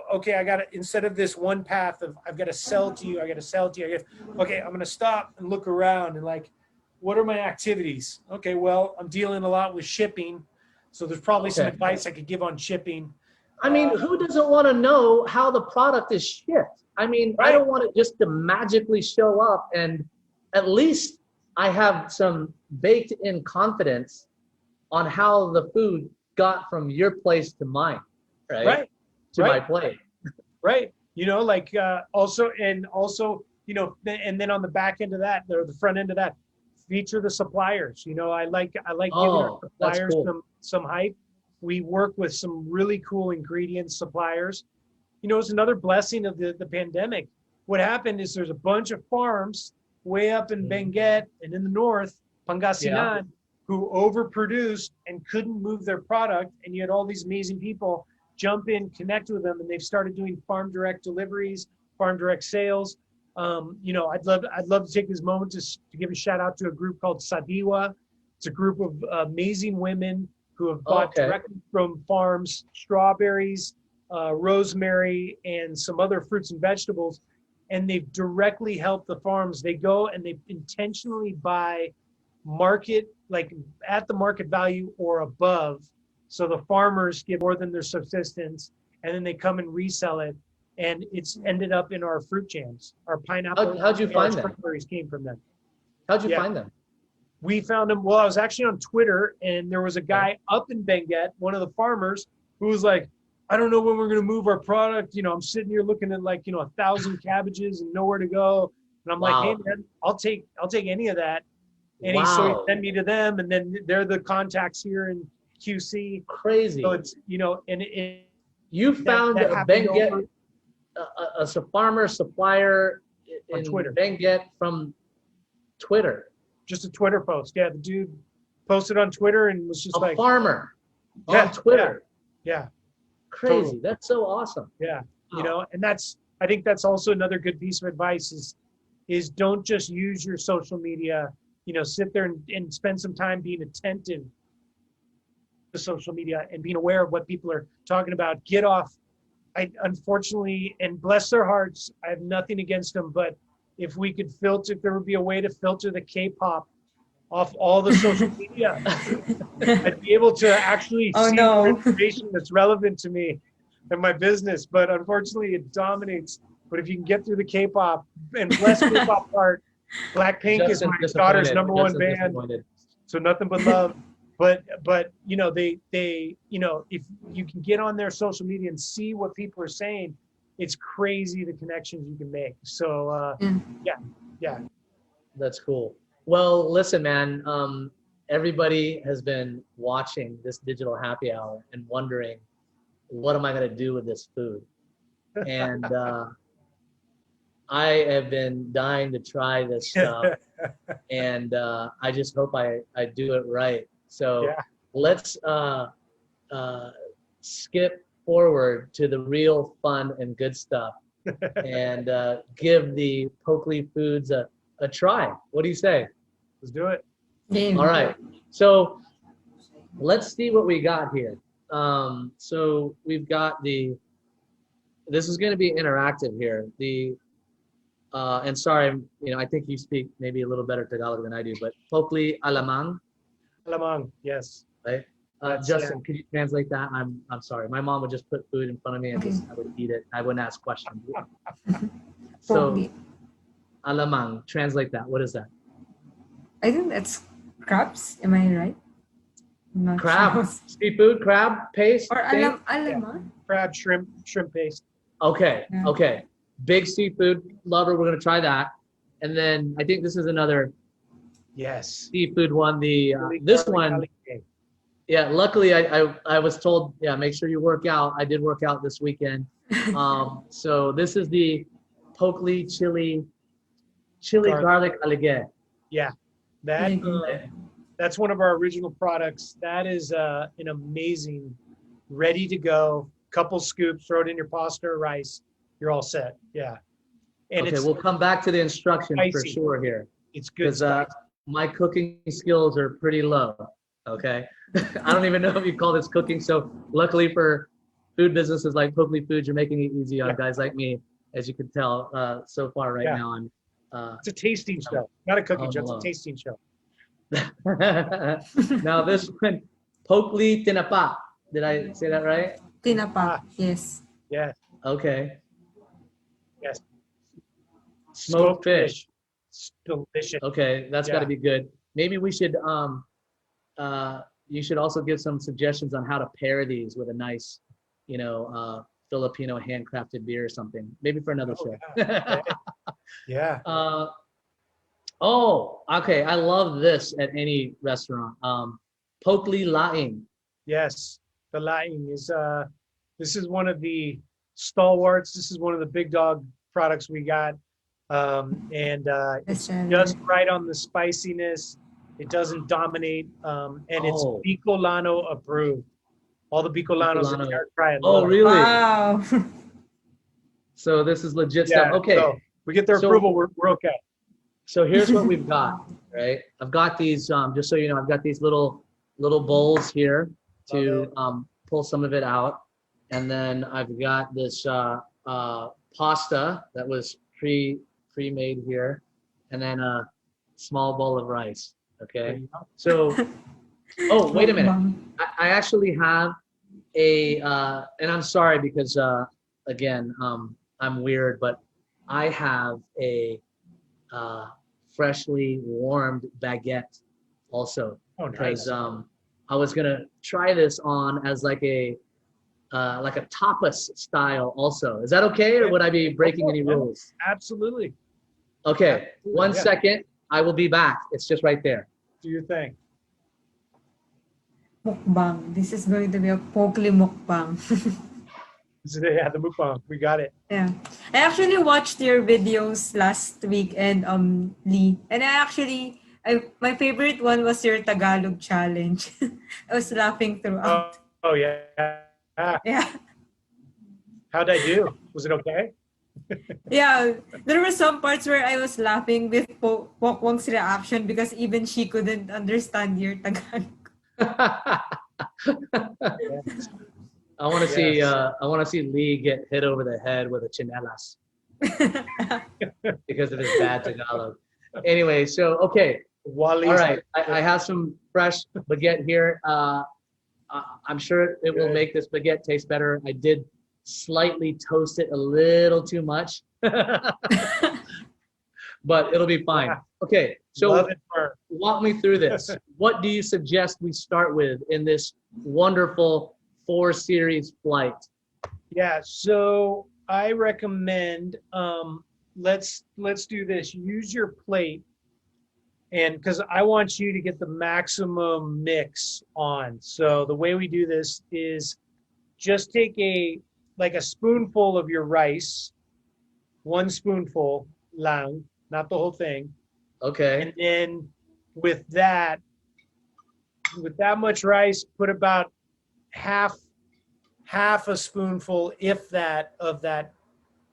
this one path of I've got to sell to you, okay, I'm going to stop and look around and like, what are my activities? Okay, well, I'm dealing a lot with shipping, so there's probably some advice I could give on shipping. I mean, who doesn't want to know how the product is shipped? I mean, I don't want it just to magically show up, and at least I have some baked in confidence on how the food got from your place to mine, right? To my plate. Right. Also, and then on the back end of that, or the front end of that, feature the suppliers. I like giving our suppliers some hype. We work with some really cool ingredient suppliers. You know, it's another blessing of the pandemic. What happened is there's a bunch of farms way up in Benguet and in the north, Pangasinan, who overproduced and couldn't move their product. And you had all these amazing people jump in, connect with them, and they've started doing farm direct deliveries, farm direct sales. You know, I'd love to take this moment to give a shout out to a group called Sadiwa. It's a group of amazing women who have bought directly from farms, strawberries, rosemary, and some other fruits and vegetables. And they've directly helped the farms. They go and they intentionally buy market, like at the market value or above. So the farmers get more than their subsistence, and then they come and resell it. And it's ended up in our fruit jams. Our pineapple. How'd you find them? Strawberries came from them. How'd you find them? We found them. Well, I was actually on Twitter, and there was a guy up in Benguet, one of the farmers, who was like, I don't know when we're going to move our product. You know, I'm sitting here looking at like, 1,000 cabbages and nowhere to go. And I'm like, hey man, I'll take any of that. And so he sent me to them, and then they're the contacts here in QC. Crazy. So it's, and you found a Benguet, a farmer supplier in Twitter. Benguet from Twitter. Just a Twitter post. Yeah, the dude posted on Twitter and was just a farmer on Twitter. Yeah. Crazy. Totally. That's so awesome. Yeah. And I think that's also another good piece of advice is don't just use your social media, sit there and spend some time being attentive to social media and being aware of what people are talking about. Get off. Unfortunately, and bless their hearts, I have nothing against them, but if there would be a way to filter the K-pop off all the social media, I'd be able to actually see information that's relevant to me and my business. But unfortunately, it dominates. But if you can get through the K-pop, and bless K-pop part, Blackpink is my daughter's number one band, so nothing but love. But they if you can get on their social media and see what people are saying, it's crazy the connections you can make. So yeah. That's cool. Well, listen, man, everybody has been watching this digital happy hour and wondering, what am I going to do with this food? And I have been dying to try this stuff. And I just hope I do it right. So let's skip forward to the real fun and good stuff and give the Poklee Foods a try. What do you say? Let's do it. All right. So let's see what we got here. So we've got this is going to be interactive here. And sorry, I think you speak maybe a little better Tagalog than I do, but Poklee alamang. Alamang, yes. Right. Justin, could you translate that? I'm sorry. My mom would just put food in front of me and I would eat it. I wouldn't ask questions. So, alamang, translate that. What is that? I think that's crabs. Am I right? Crab, sure. Seafood, crab paste, or alamang. Crab, shrimp paste. Okay, okay. Big seafood lover. We're gonna try that, and then I think this is another. Yes. Seafood one. This one. Yeah. Luckily, I was told. Yeah. Make sure you work out. I did work out this weekend. So this is the Poklee chili garlic aligé. Yeah. That's one of our original products. That is an amazing, ready to go. Couple scoops, throw it in your pasta or rice. You're all set. Yeah. And we'll come back to the instructions for sure here. It's good. Because my cooking skills are pretty low. Okay. I don't even know if you call this cooking. So luckily for food businesses like Poklee Foods, you're making it easy on guys like me, as you can tell so far right now. I'm. It's a tasting show, not a cooking show. It's a tasting show. Now this one, Poklee tinapa. Did I say that right? Tinapa. Yes. Yeah. Okay. Yes. Smoked fish. Delicious. Okay, that's got to be good. Maybe we should. You should also give some suggestions on how to pair these with a nice, Filipino handcrafted beer or something. Maybe for another show. Yeah. Okay. I love this at any restaurant. Poklee laing. Yes. the laing is this is one of the stalwarts. This is one of the big dog products we got. And it's just right on the spiciness. It doesn't dominate. And it's Oh. Bicolano approved. All the Bicolanos in there try it. Oh, really? Wow. So this is legit Yeah, stuff. Okay. so we get their approval, we're okay. So here's what we've got, right? I've got these, just so you know, I've got these little bowls here to pull some of it out. And then I've got this pasta that was pre-made here. And then a small bowl of rice, okay? So, oh, wait a minute. I actually have and I'm sorry because, again, I'm weird, but I have a freshly warmed baguette also. Oh, nice. Because I was gonna try this on as like a tapas style also. Is that okay, or would I be breaking any rules? Absolutely. Okay, Absolutely, one second. I will be back. It's just right there. Do your thing. Mukbang. This is going to be a Poklee mukbang. Yeah, the mukbang. We got it. Yeah. I actually watched your videos last week and Lee. And my favorite one was your Tagalog challenge. I was laughing throughout. Oh yeah. Yeah. How'd I do? Was it okay? Yeah. There were some parts where I was laughing with Pokwang's reaction because even she couldn't understand your Tagalog. I want to see Lee get hit over the head with a chinelas because of his bad Tagalog. Anyway, so okay, all right. I have some fresh baguette here. I'm sure it will make this baguette taste better. I did slightly toast it a little too much, but it'll be fine. Okay, so walk me through this. What do you suggest we start with in this wonderful 4 series flight? Yeah, so I recommend let's do this. Use your plate, and because I want you to get the maximum mix on. So the way we do this is just take a spoonful of your rice, 1 spoonful lang, not the whole thing. Okay. And then with that much rice, put about half a spoonful, if that, of that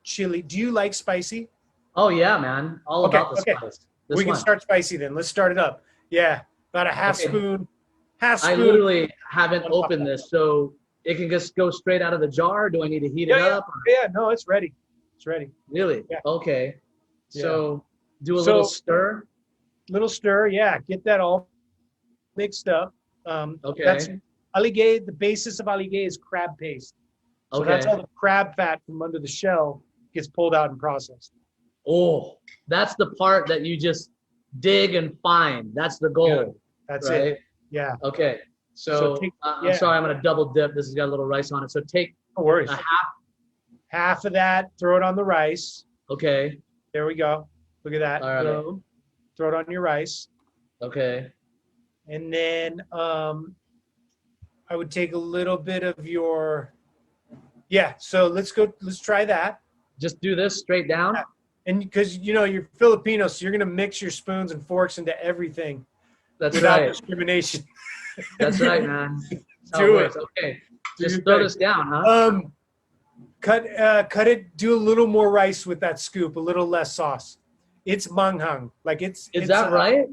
chili. Do you like spicy? Oh yeah, man. All about the spice. We can start spicy then. Let's start it up. Yeah, about a half spoon. I literally haven't opened this, so it can just go straight out of the jar. Do I need to heat it up? Yeah, no, it's ready. It's ready. Really? Yeah. Okay. Yeah. So do a little stir. Little stir, yeah. Get that all mixed up. Okay. That's aligay. The basis of aligay is crab paste. So that's all the crab fat from under the shell gets pulled out and processed. Oh, that's the part that you just dig and find. That's the goal. Yeah, that's right? it. Yeah. Okay. So I'm sorry, I'm gonna double dip. This has got a little rice on it. So take no worries. a half of that, throw it on the rice. Okay. There we go. Look at that. All right. Boom. Throw it on your rice. Okay. And then I would take a little bit of your, so let's try that. Just do this straight down? Yeah. And because, you're Filipino, so you're going to mix your spoons and forks into everything. That's without right. discrimination. That's right, man. Do it. Okay. Just throw this down, huh? Cut it, do a little more rice with that scoop, a little less sauce. It's manghang. Is that right?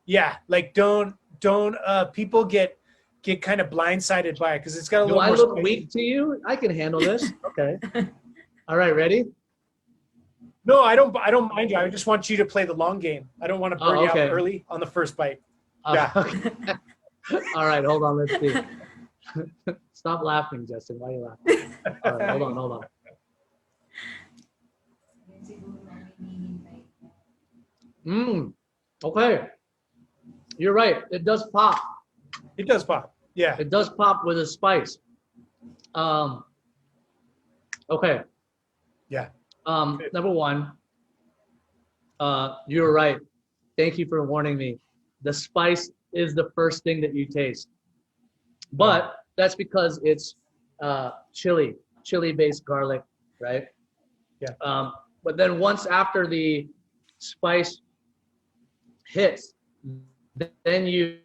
Yeah. Don't people get kind of blindsided by it because it's got a little more. Do I look weak to you? I can handle this. Okay. All right, ready? No, I don't mind you. I just want you to play the long game. I don't want to burn you out early on the first bite. Yeah. Okay. All right, hold on. Let's see. Stop laughing, Justin. Why are you laughing? All right, hold on. Okay. You're right. It does pop. It does pop. Yeah. It does pop with a spice. Okay. Yeah. Number one, you're right. Thank you for warning me. The spice is the first thing that you taste. But that's because it's chili-based garlic, right? Yeah. But then once after the spice hits, then you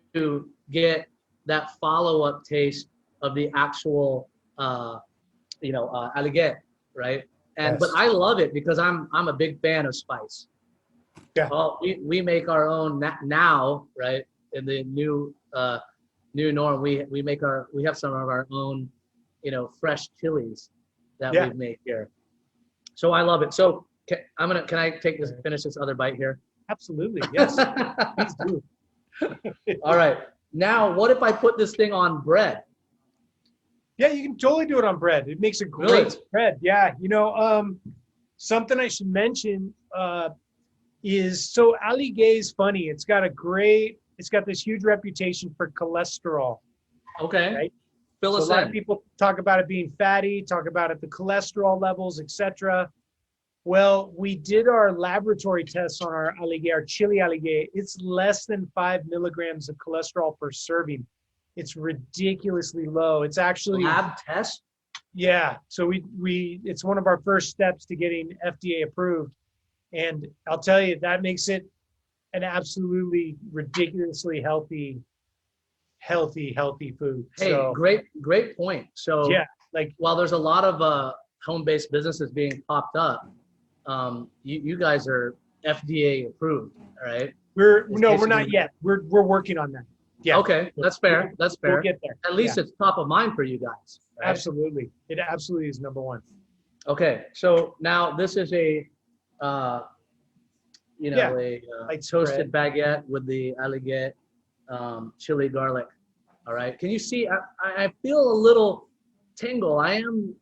get that follow-up taste of the actual, aliget, right? And but Yes. I love it because I'm a big fan of spice. Yeah. Well, we make our own now, right? In the new norm, we have some of our own, fresh chilies that Yeah. we make here. So I love it. So can I finish this other bite here? Absolutely. Yes. Please do. All right. Now, what if I put this thing on bread? Yeah, you can totally do it on bread. It makes a great Really? spread. Yeah. Something I should mention is so Ali Gay is funny. It's got this huge reputation for cholesterol. Okay. Right? Fill So us a lot in. of people talk about it being fatty, talk about it, the cholesterol levels, etc. Well, we did our laboratory tests on our aligay, our chili aligay. It's less than 5 milligrams of cholesterol per serving. It's ridiculously low. It's actually Lab test? yeah. So it's one of our first steps to getting FDA approved, and I'll tell you that makes it an absolutely ridiculously healthy food. Hey, So, great point. So yeah, like while there's a lot of home-based businesses being popped up, you guys are FDA approved, all right? we're It's not basically- yet. We're working on that. Yeah. Okay, that's fair. That's fair. We'll get there. At least Yeah. it's top of mind for you guys. Right? Absolutely. It absolutely is number one. Okay, so now this is a, Yeah, a light toasted spread. baguette with the aligate chili garlic. All right. Can you see? I feel a little tingle. I am,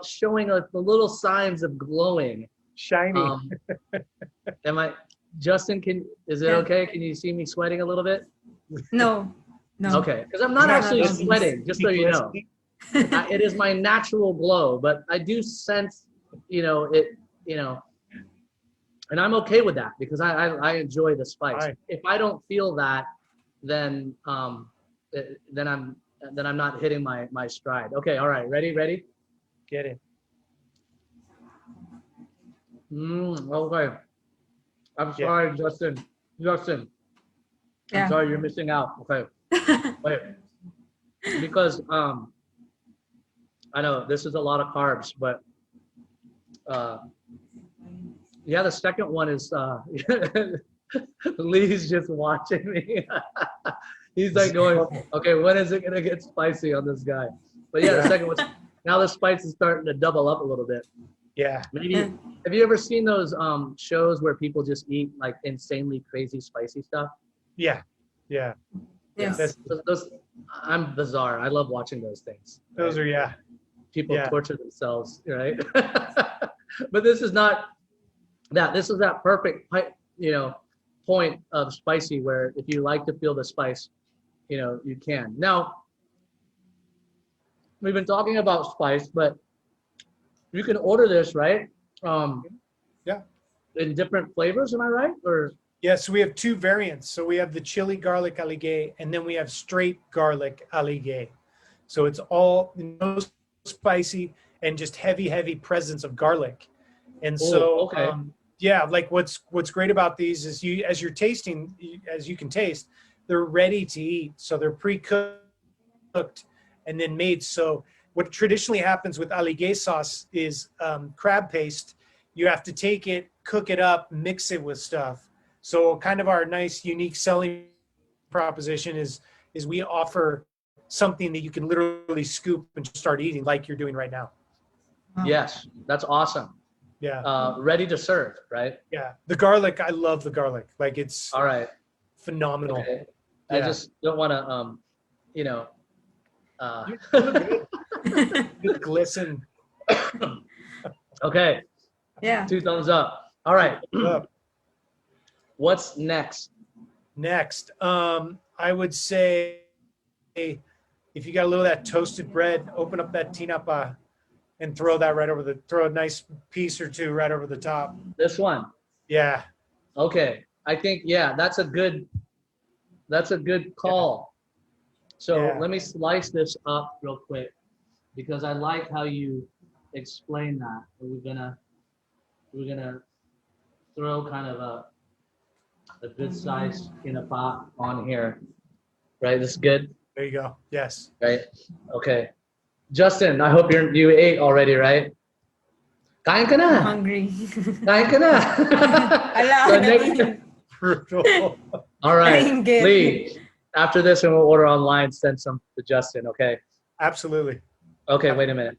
showing the little signs of glowing. Shiny. Am I, Justin? Is it Yeah. okay? Can you see me sweating a little bit? No. Okay, because I'm not Yeah, actually that's- sweating. Just so you know. It is my natural glow, but I do sense, and I'm okay with that because I enjoy the spice. Right. If I don't feel that, then I'm not hitting my stride. Okay, all right, ready? Get it. Okay. I'm Yeah. sorry, Justin. I'm Yeah. sorry, you're missing out. Okay, wait, because I know this is a lot of carbs, but the second one is Lee's just watching me. He's like going, okay, when is it gonna get spicy on this guy? But yeah, the second one, now the spice is starting to double up a little bit. Yeah. Maybe have you ever seen those shows where people just eat like insanely crazy spicy stuff? Yeah. Yeah. Yes. That's, Those I'm bizarre. I love watching those things. those are, yeah. People Yeah. torture themselves, right? But this is not that. This is that perfect, point of spicy where if you like to feel the spice, you can. Now, we've been talking about spice, but you can order this, right? Yeah. In different flavors, am I right? Or Yeah, so we have two variants. So we have the chili garlic aligay, and then we have straight garlic aligay. So it's all no spicy and just heavy presence of garlic. And so, okay. yeah, like what's great about these is as you're tasting, as you can taste, they're ready to eat. So they're pre-cooked and then made. So what traditionally happens with aligay sauce is crab paste. You have to take it, cook it up, mix it with stuff. So kind of our nice, unique selling proposition is we offer something that you can literally scoop and start eating like you're doing right now. yes, that's awesome. Yeah. Ready to serve, right? Yeah. The garlic, I love the garlic. Like it's All right. phenomenal. Okay. I Yeah. just don't want to, Good glisten. okay. Yeah. 2 thumbs up. All right. Up. What's next? Next, I would say if you got a little of that toasted bread, open up that tinapa and throw a nice piece or two right over the top. This one. Yeah. Okay. I think, yeah, that's a good call. So Yeah. let me slice this up real quick because I like how you explain that. We're gonna throw kind of a good size tinapa on here. Right? This is good? There you go. Yes. Right? Okay. Justin, I hope you ate already, right? Kain ka I'm na. hungry. Kain ka na. Ala, So next- namin. Brutal. All right, Ringgit. Lee. After this, when we'll order online, send some to Justin. Okay. Absolutely. Okay. Wait a minute.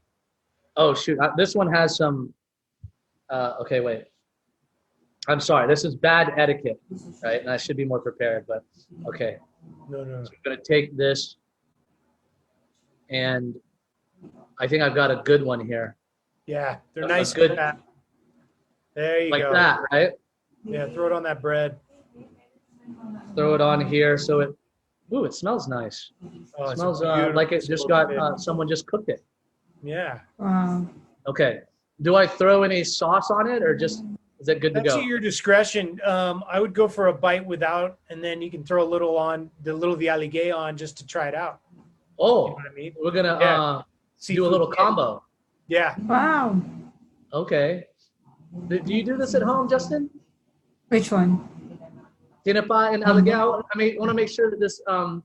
Oh shoot! This one has some. Okay, wait. I'm sorry. This is bad etiquette, right? And I should be more prepared. But okay. No. So I'm gonna take this, and I think I've got a good one here. Yeah, they're A nice. good- and fat. There you Like go. that, right? Yeah, throw it on that bread. Throw it on here so it. Ooh, it smells nice. Oh, It it's smells a like it just got someone just cooked it. Yeah. Wow. Okay. Do I throw any sauce on it or just is it good to That's go? at your discretion. I would go for a bite without, and then you can throw a little on the vialige on just to try it out. You know Oh, what I mean? we're gonna Yeah. do a Seafood little dip. combo. Yeah. Wow. Okay. Do you do this at home, Justin? Which one? Tinapa and alagao. I mean, I want to make sure that this,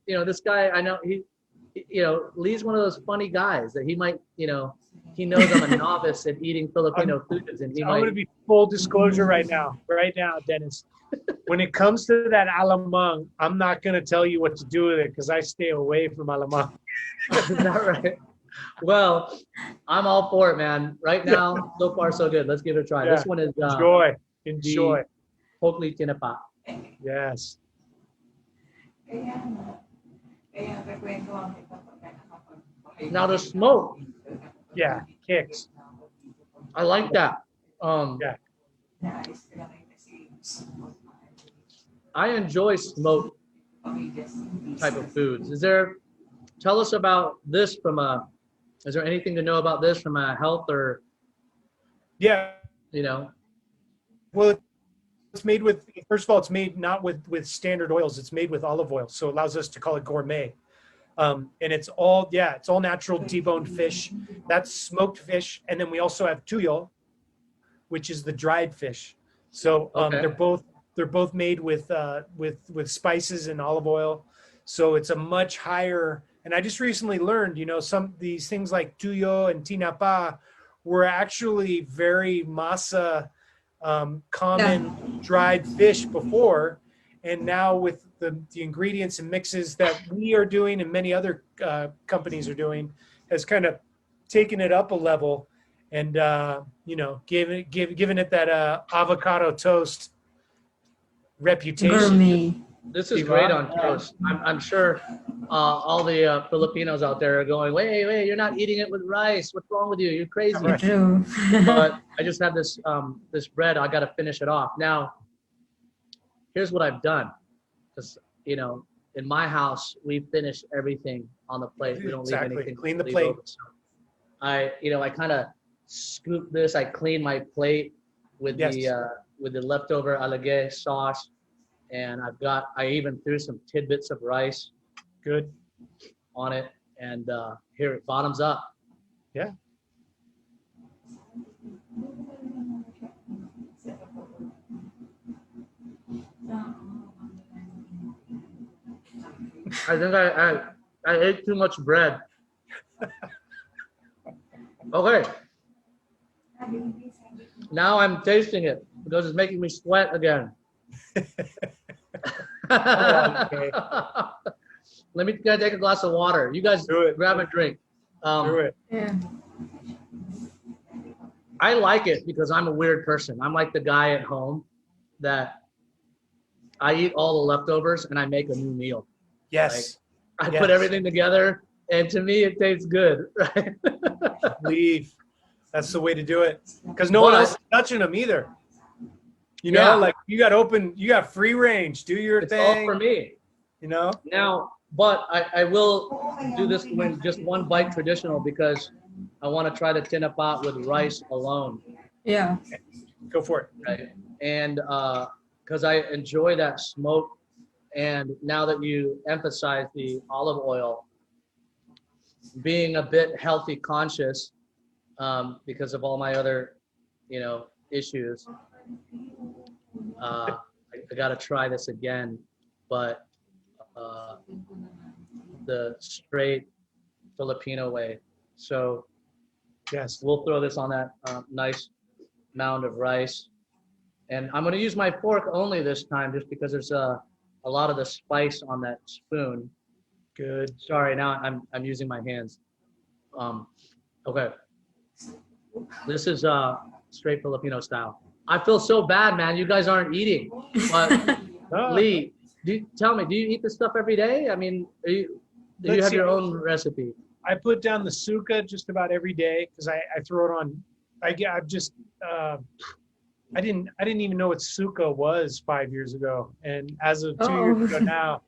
this guy. I know Lee's one of those funny guys that he might, he knows I'm a novice at eating Filipino foods, and he I'm might. going to be full disclosure right now, Dennis. When it comes to that alamang, I'm not going to tell you what to do with it because I stay away from alamang. Is that right? Well, I'm all for it, man. Right now, so far so good. Let's give it a try. Yeah. This one is Enjoy. Poklee tinapa. Yes. Now the smoke, Yeah. Kicks. I like that. Yeah. I enjoy smoked type of foods. Tell us about this is there anything to know about this from a health or, Yeah. Well, it's made with, first of all, it's made not with standard oils. It's made with olive oil. So it allows us to call it gourmet. And it's all natural deboned fish. That's smoked fish. And then we also have tuyo, which is the dried fish. So Okay. they're both made with spices and olive oil. So it's a much higher, and I just recently learned, some these things like tuyo and tinapa were actually very masa common dried fish before, and now with the ingredients and mixes that we are doing and many other companies are doing, has kind of taken it up a level, and giving it that avocado toast reputation. Gourmet. this is great on toast. I'm sure all the Filipinos out there are going, wait, you're not eating it with rice. What's wrong with you? You're crazy. Right. True. But I just have this bread. I got to finish it off. Now, here's what I've done. Because, in my house, we finish everything on the plate. We don't Exactly. leave anything. Clean the leave plate. over. So I kind of scoop this. I clean my plate with the leftover alage sauce. And I even threw some tidbits of rice Good. on it. And here it bottoms up. Yeah. I think I ate too much bread. Okay. Now I'm tasting it because it's making me sweat again. Okay. Let me take a glass of water. You guys Do it. grab a drink. Do it. Yeah. I like it because I'm a weird person. I'm like the guy at home that I eat all the leftovers and I make a new meal. Yes. I Yes. put everything together, and to me, it tastes good. Right? Leave. That's the way to do it. Because no one But- else is touching them either. You know, Yeah. like you got free range. Do your It's all thing. for me. You know? Now, but I will do this with just one bite traditional because I want to try to tinapa with rice alone, Yeah. Go for it. right? And because I enjoy that smoke, and now that you emphasize the olive oil, being a bit healthy conscious, because of all my other, issues, I got to try this again, but the straight Filipino way. So Yes. we'll throw this on that nice mound of rice. And I'm going to use my fork only this time just because there's a lot of the spice on that spoon. Good. Sorry, now I'm using my hands. Okay. This is straight Filipino style. I feel so bad, man. You guys aren't eating. But Oh, Lee, tell me, do you eat this stuff every day? I mean, do you have your own recipe? I put down the suka just about every day because I throw it on. I've just I didn't even know what suka was 5 years ago, and as of 2 years ago now,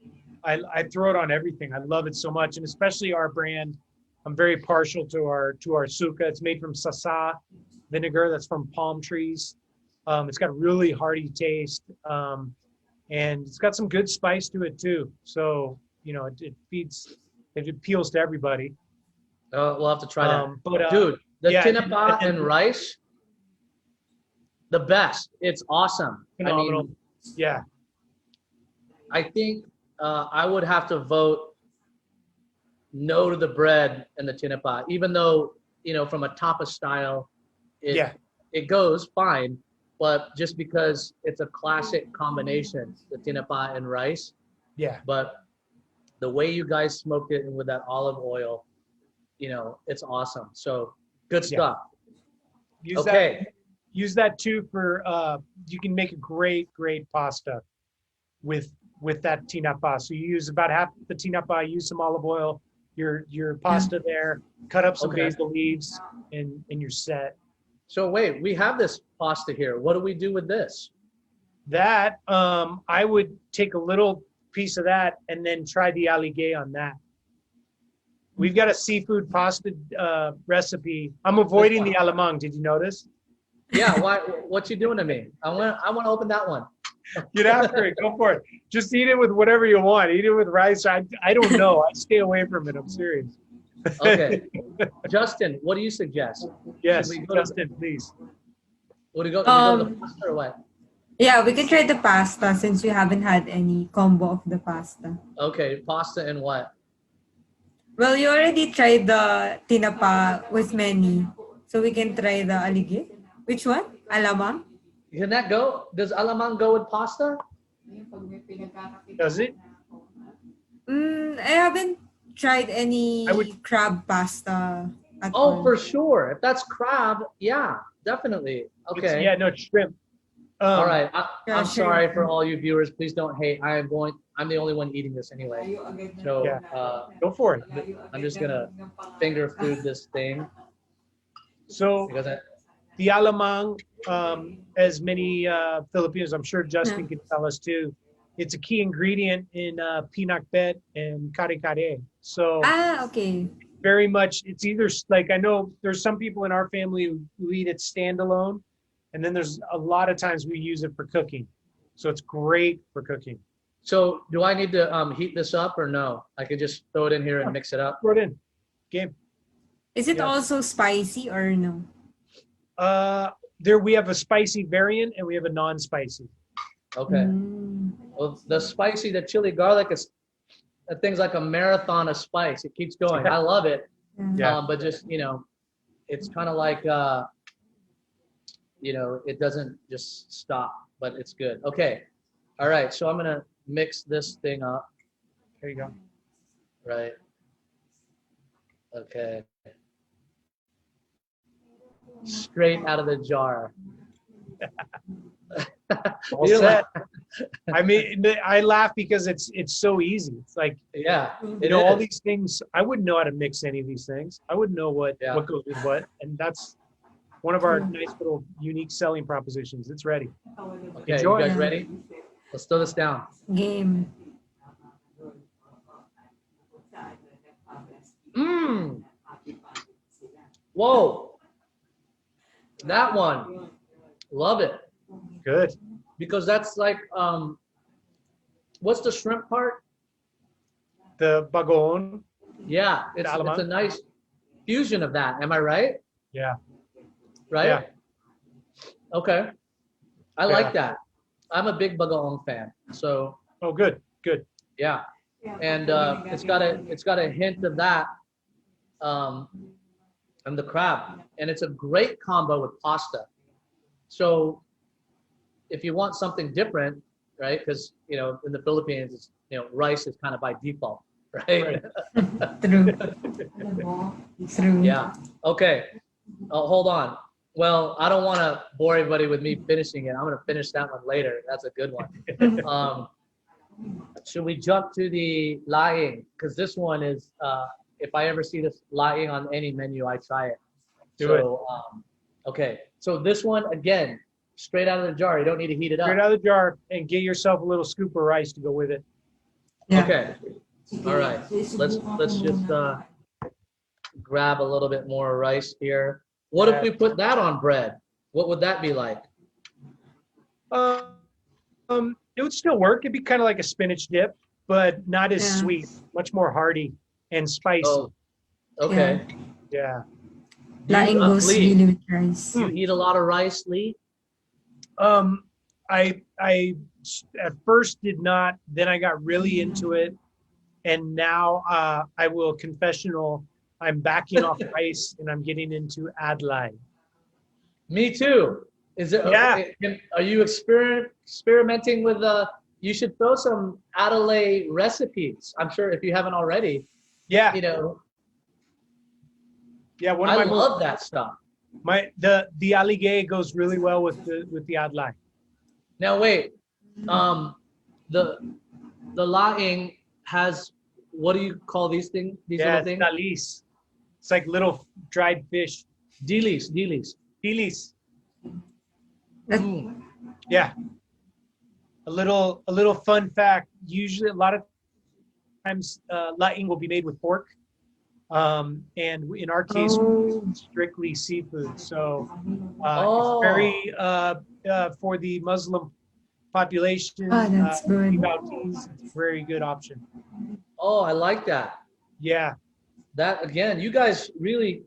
I throw it on everything. I love it so much, and especially our brand. I'm very partial to our suka. It's made from sasa vinegar. That's from palm trees. It's got a really hearty taste, and it's got some good spice to it too. So it appeals to everybody. We'll have to try that. But dude, the yeah, tinapa and rice, the best. It's awesome. Phenomenal. I mean, yeah. I think I would have to vote no to the bread and the tinapa, even though, from a tapa style, it goes fine. But just because it's a classic combination, the tinapa and rice. Yeah. But the way you guys smoked it and with that olive oil, it's awesome. So good stuff. Use that too for you can make a great pasta with that tinapa. So you use about half the tinapa, use some olive oil, your pasta there, cut up some basil leaves, and you're set. So wait, we have this pasta here. What do we do with this? That I would take a little piece of that and then try the aligay on that. We've got a seafood pasta recipe. I'm avoiding the alamang. Did you notice? Yeah. Why? What you doing to me? I want to open that one. Get after it. Go for it. Just eat it with whatever you want. Eat it with rice. I don't know. I stay away from it. I'm serious. Okay. Justin, what do you suggest? Yes, Justin, please. Would we go to the pasta or what? Yeah, we can try the pasta since we haven't had any combo of the pasta. Okay, pasta and what? Well, you already tried the tinapa with many, so we can try the aligay. Which one? Alamang? Can that go? Does alamang go with pasta? Does it? I haven't tried any crab pasta at all. For sure. If that's crab, yeah, definitely. Okay. It's shrimp. All right. I'm sorry for all you viewers. Please don't hate. I'm the only one eating this anyway. So go for it. I'm just gonna finger food this thing. So the alamang, as many Filipinos, I'm sure Justin can tell us too, it's a key ingredient in pinakbet and kare-kare. So okay. Very much, it's either like, I know there's some people in our family who eat it standalone, and then there's a lot of times we use it for cooking. So it's great for cooking. So do I need to heat this up or no? I could just throw it in here and mix it up? Throw it in. Game. Is it also spicy or no? There we have a spicy variant and we have a non-spicy. Okay. Well, the spicy, the chili garlic that thing's like a marathon of spice. It keeps going. I love it. Yeah. But just, it's kind of like, it doesn't just stop, but it's good. Okay. All right. So I'm going to mix this thing up. There you go. Right. Okay. Straight out of the jar. All set. I mean, I laugh because it's so easy. It's like, all these things, I wouldn't know how to mix any of these things. I wouldn't know what goes with what. And that's one of our nice little unique selling propositions. It's ready. Okay, you guys ready? Let's throw this down. Game. Whoa. That one. Love it. Good. Because that's like, what's the shrimp part? The bagoong. Yeah, it's a Alamang? nice fusion of that. Am I right? Yeah. Right? Yeah. Okay. I Yeah. like that. I'm a big bagoong fan. So Oh, good. Good. yeah. And it's got a hint of that um, and the crab. And it's a great combo with pasta. So if you want something different, right? Because in the Philippines, rice is kind of by default, right? True. True. Yeah. Okay. Hold on. Well, I don't want to bore everybody with me finishing it. I'm going to finish that one later. That's a good one. Should we jump to the laing? Because this one is, if I ever see this laing on any menu, I try it. Do it. Okay. So this one, again, straight out of the jar. You don't need to heat it up. Straight out of the jar and get yourself a little scoop of rice to go with it. Yeah. Okay. All right. Let's just grab a little bit more rice here. What if we put that on bread? What would that be like? It would still work. It'd be kind of like a spinach dip, but not as sweet, much more hearty and spicy. Oh, okay. Yeah. Laing goes Lee, really with rice. you eat a lot of rice, Lee? I at first did not, then I got really into it. And now I will confessional, I'm backing off rice and I'm getting into adlai. Me too. Is it? Yeah. Are you experimenting with you should throw some Adelaide recipes. I'm sure if you haven't already. Yeah. Yeah. I love that stuff. The aligay goes really well with the adlai. Now wait, the laing has, what do you call these things? These little things? Talis. It's like little dried fish. Dilis. Dilis. Yeah. A little fun fact. Usually, a lot of times, laing will be made with pork, and in our case, strictly seafood. So it's very for the Muslim population. That's good. It's a very good option. Oh, I like that. Yeah. That again, you guys really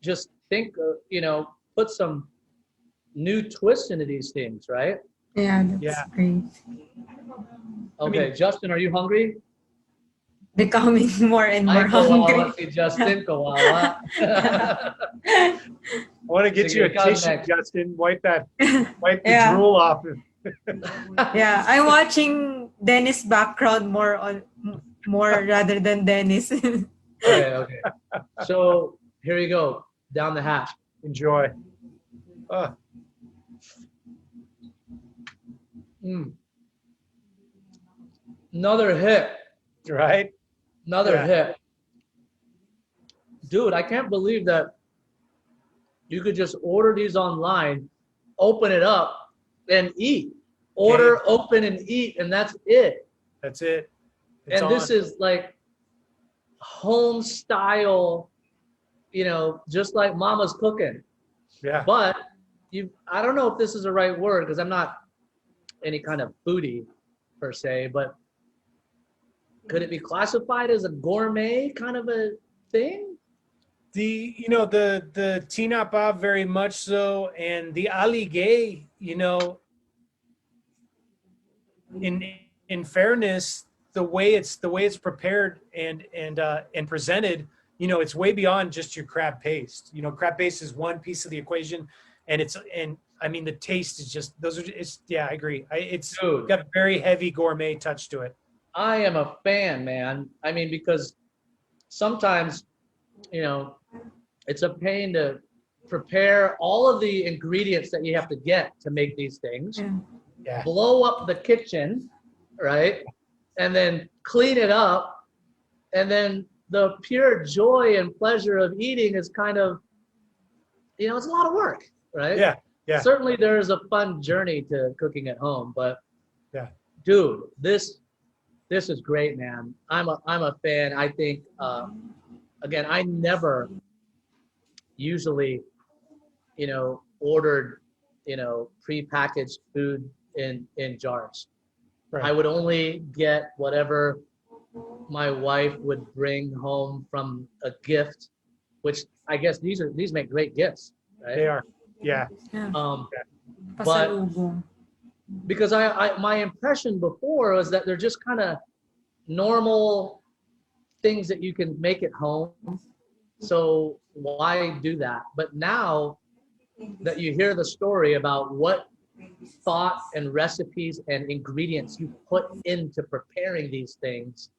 just think, put some new twists into these things, right? Yeah, that's great. Okay, Justin, are you hungry? Becoming more and more Ay, kawawa hungry. si Justin, kawawa. I want to get Sige, you a ikaw tissue, next. Justin. Wipe the Yeah. drool off. Yeah, I'm watching Dennis' background more rather than Dennis. Okay. So here you go, down the hatch. Enjoy. Another hit. Right? Another Yeah. hit. Dude, I can't believe that you could just order these online, open it up, and eat. Order, open, and eat, and that's it. That's it. It's And this on. is like home style, just like mama's cooking. Yeah. But I don't know if this is the right word because I'm not any kind of foodie per se, but could it be classified as a gourmet kind of a thing? The tinapa very much so, and the aligay, in fairness, the way it's prepared and presented, it's way beyond just your crab paste. Crab paste is one piece of the equation, and I mean the taste is just I agree. It's Dude. got a very heavy gourmet touch to it. I am a fan, man. I mean, because sometimes, it's a pain to prepare all of the ingredients that you have to get to make these things. Yeah. Blow up the kitchen, right? And then clean it up. And then the pure joy and pleasure of eating is kind of, it's a lot of work, right? Yeah. Yeah. Certainly there is a fun journey to cooking at home, but Yeah. Dude, this is great, man. I'm a fan. I think, again, I never usually, ordered, prepackaged food in jars. Right. I would only get whatever my wife would bring home from a gift, which I guess these make great gifts, right? They are. Yeah. Um, but Pasalubong. because my impression before was that they're just kind of normal things that you can make at home. So why do that? But now that you hear the story about what thought and recipes and ingredients you put into preparing these things,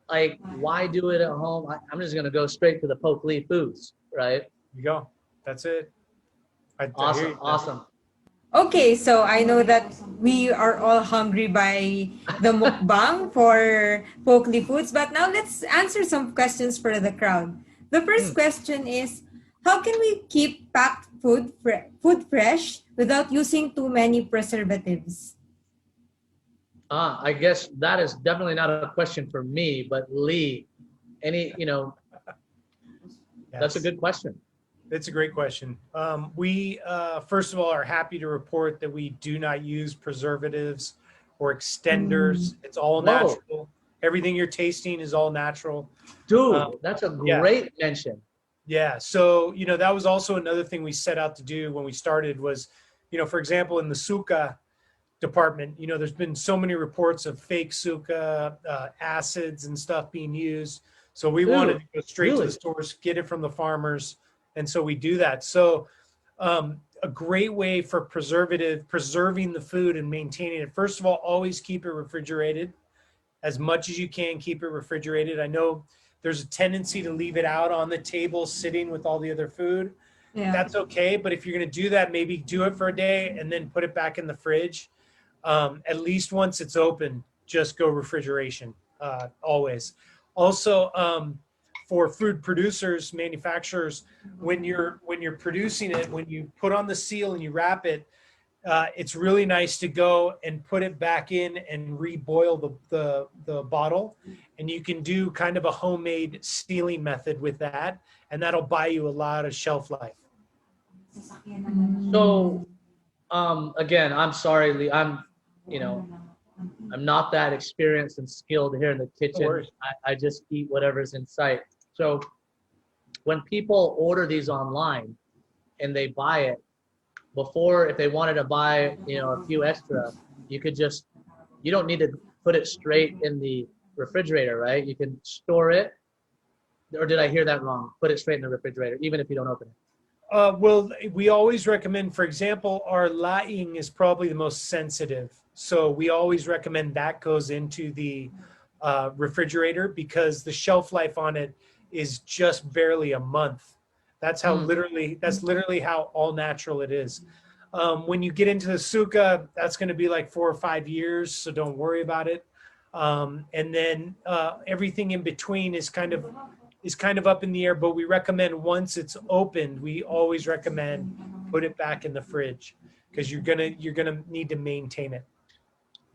like why do it at home? I'm just gonna go straight to the Poklee foods, right? You go. That's it. I hear Awesome, you. awesome. Okay, so I know that we are all hungry by the mukbang for Poklee Foods, but now let's answer some questions for the crowd. The first question is, how can we keep packed food fresh without using too many preservatives? I guess that is definitely not a question for me, but Lee, that's a good question. It's a great question. We, first of all, are happy to report that we do not use preservatives or extenders. It's all natural. Everything you're tasting is all natural. Dude, that's a great mention. Yeah. So, that was also another thing we set out to do when we started was, for example, in the suka department, there's been so many reports of fake suka, acids and stuff being used. So we wanted to go straight to the stores, get it from the farmers. And so we do that. So a great way for preserving the food and maintaining it. First of all, always keep it refrigerated. As much as you can, keep it refrigerated. I know there's a tendency to leave it out on the table sitting with all the other food. Yeah. That's okay. But if you're going to do that, maybe do it for a day and then put it back in the fridge. At least once it's open, just go refrigeration, always. Also, for food producers, manufacturers, when you're producing it, when you put on the seal and you wrap it, it's really nice to go and put it back in and reboil the bottle. And you can do kind of a homemade sealing method with that, and that'll buy you a lot of shelf life. So, again, I'm sorry, Lee. I'm not that experienced and skilled here in the kitchen. I just eat whatever's in sight. So when people order these online and they buy it, before, if they wanted to buy, a few extra, you don't need to put it straight in the refrigerator, right? You can store it. Or did I hear that wrong? Put it straight in the refrigerator, even if you don't open it. Well, we always recommend, for example, our laing is probably the most sensitive. So we always recommend that goes into the refrigerator because the shelf life on it is just barely a month. That's how that's literally how all natural it is. When you get into the suka, that's going to be like 4 or 5 years. So don't worry about it. And then everything in between is kind of up in the air, but we recommend once it's opened, we always recommend put it back in the fridge because you're gonna need to maintain it.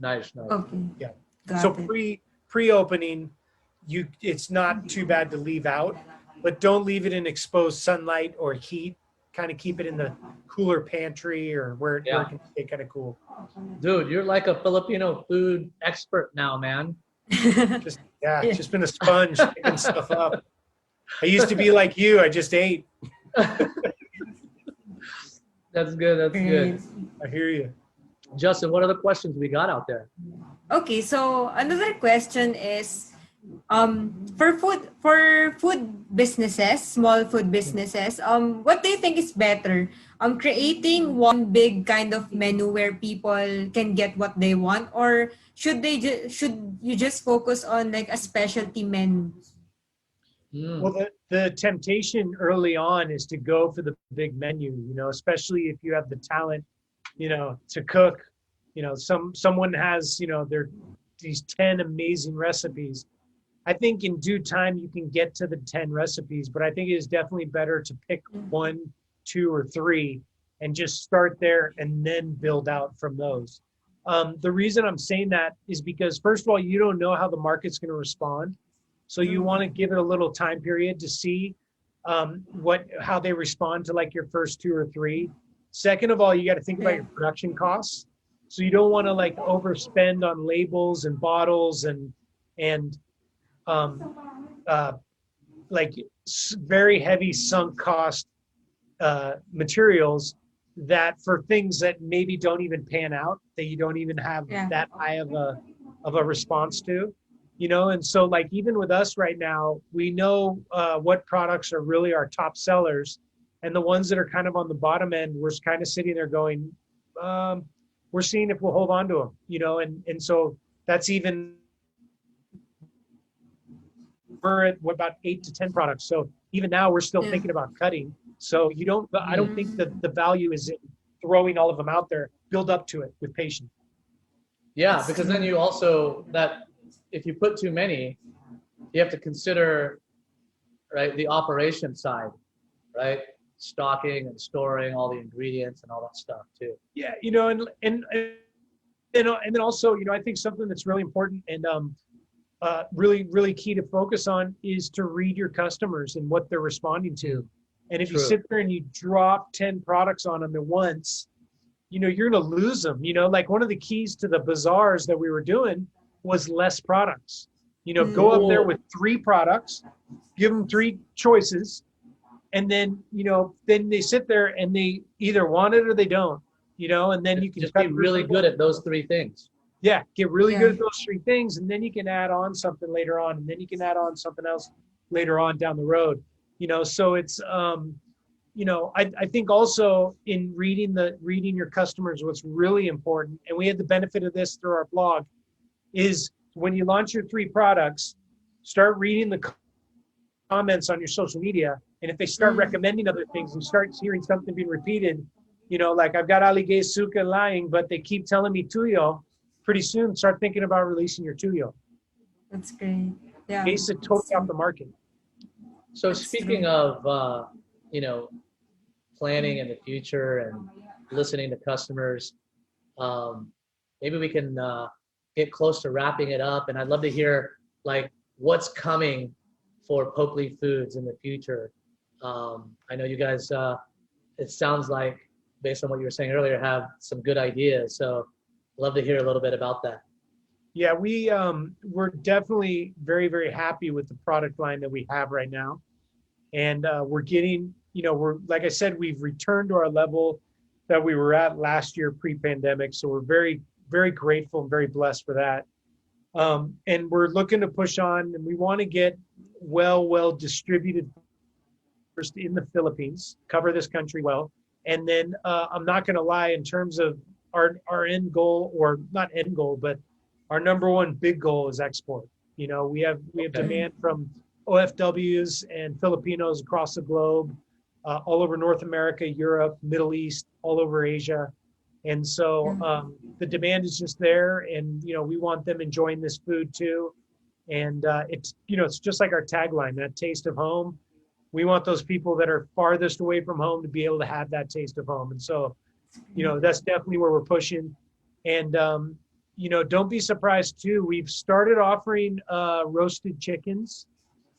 Nice. Okay. Yeah. Got So it. pre-opening, it's not too bad to leave out, but don't leave it in exposed sunlight or heat. Kind of keep it in the cooler pantry or where it can stay kind of cool. Dude, you're like a Filipino food expert now, man. Just been a sponge picking stuff up. I used to be like you. I just ate. That's good. That's good. I hear you. Justin, what are the questions we got out there? Okay, so another question is, for food businesses, small food businesses, what do you think is better? Creating one big kind of menu where people can get what they want, or should you just focus on like a specialty menu? Well, the temptation early on is to go for the big menu, especially if you have the talent, to cook. Someone has, these 10 amazing recipes. I think in due time you can get to the 10 recipes, but I think it is definitely better to pick 1, 2, or 3 and just start there and then build out from those. The reason I'm saying that is because, first of all, you don't know how the market's going to respond. So you want to give it a little time period to see how they respond to like your first 2 or 3. Second of all, you got to think about your production costs. So you don't want to like overspend on labels and bottles and and like very heavy sunk cost materials that for things that maybe don't even pan out, that you don't even have that high of a response to, and so like even with us right now, we know what products are really our top sellers, and the ones that are kind of on the bottom end, we're kind of sitting there going, we're seeing if we'll hold on to them, and so that's even we're at about 8 to 10 products. So even now we're still thinking about cutting. So I don't think that the value is in throwing all of them out there. Build up to it with patience. Yeah, because then you also, that if you put too many, you have to consider, right, the operation side, right? Stocking and storing all the ingredients and all that stuff too. Yeah, and then also, I think something that's really important and really, really key to focus on is to read your customers and what they're responding to. And if you sit there and you drop 10 products on them at once, you're going to lose them. Like one of the keys to the bazaars that we were doing was less products. Go up there with 3 products, give them 3 choices, and then, then they sit there and they either want it or they don't, and then you can just be really good at those 3 things. Yeah, get really good at those 3 things, and then you can add on something later on, and then you can add on something else later on down the road. So it's, I think also in reading your customers, what's really important, and we had the benefit of this through our blog, is when you launch your 3 products, start reading the comments on your social media, and if they start recommending other things and start hearing something being repeated, like I've got Aligay Suka lying, but they keep telling me Tuyo, pretty soon start thinking about releasing your Tuyo. That's great. Yeah. Base it totally off the market. So speaking of, planning in the future and listening to customers, maybe we can get close to wrapping it up. And I'd love to hear like what's coming for Poklee Foods in the future. I know you guys, it sounds like based on what you were saying earlier, have some good ideas. So love to hear a little bit about that. Yeah, we're definitely very, very happy with the product line that we have right now. And we're getting, like I said, we've returned to our level that we were at last year pre-pandemic. So we're very, very grateful and very blessed for that. And we're looking to push on, and we want to get well distributed first in the Philippines, cover this country well. And then I'm not going to lie, in terms of our end goal, or not end goal, but our number one big goal is export. We have demand from OFWs and Filipinos across the globe, all over North America, Europe, Middle East, all over Asia. And so the demand is just there, and we want them enjoying this food too. And it's just like our tagline, that taste of home. We want those people that are farthest away from home to be able to have that taste of home. And so, that's definitely where we're pushing. And don't be surprised too. We've started offering roasted chickens.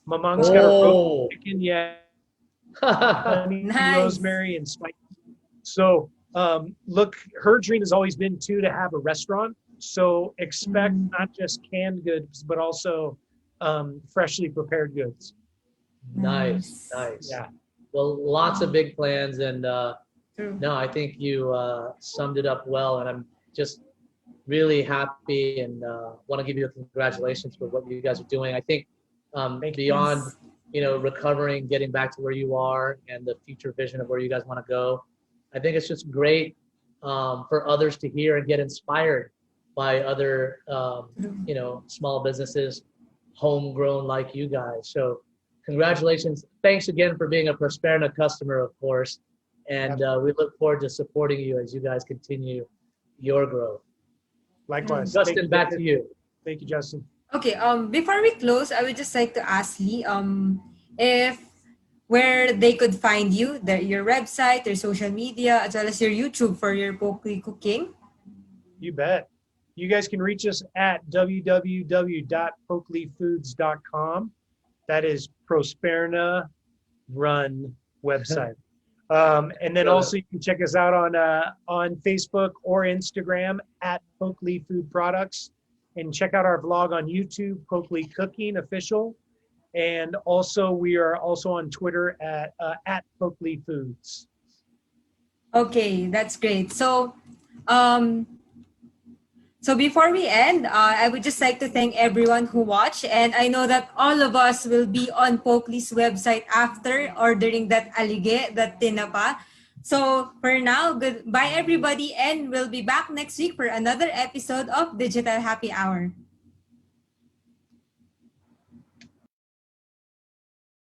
Mamang's got a roasted chicken, honey, rosemary, and spice. So look, her dream has always been too to have a restaurant. So expect not just canned goods, but also freshly prepared goods. Nice. Yeah. Well, lots of big plans, and no, I think you summed it up well, and I'm just really happy and want to give you a congratulations for what you guys are doing. I think beyond recovering, getting back to where you are, and the future vision of where you guys want to go, I think it's just great for others to hear and get inspired by other small businesses, homegrown like you guys. So congratulations. Thanks again for being a Prosperna customer, of course. And we look forward to supporting you as you guys continue your growth. Likewise. Justin, back to you. Thank you, Justin. Okay, before we close, I would just like to ask Lee, if where they could find you, your website, your social media, as well as your YouTube for your Poklee cooking. You bet. You guys can reach us at www.pokleefoods.com. That is Prosperna run website. And then also you can check us out on Facebook or Instagram at Poklee Food Products. and check out our vlog on YouTube, Poklee Cooking Official. And also, we are also on Twitter at Poklee Foods. Okay, that's great. So before we end, I would just like to thank everyone who watched. And I know that all of us will be on Poklee's website after ordering that alige, that tinapa. So for now, goodbye everybody, and we'll be back next week for another episode of Digital Happy Hour.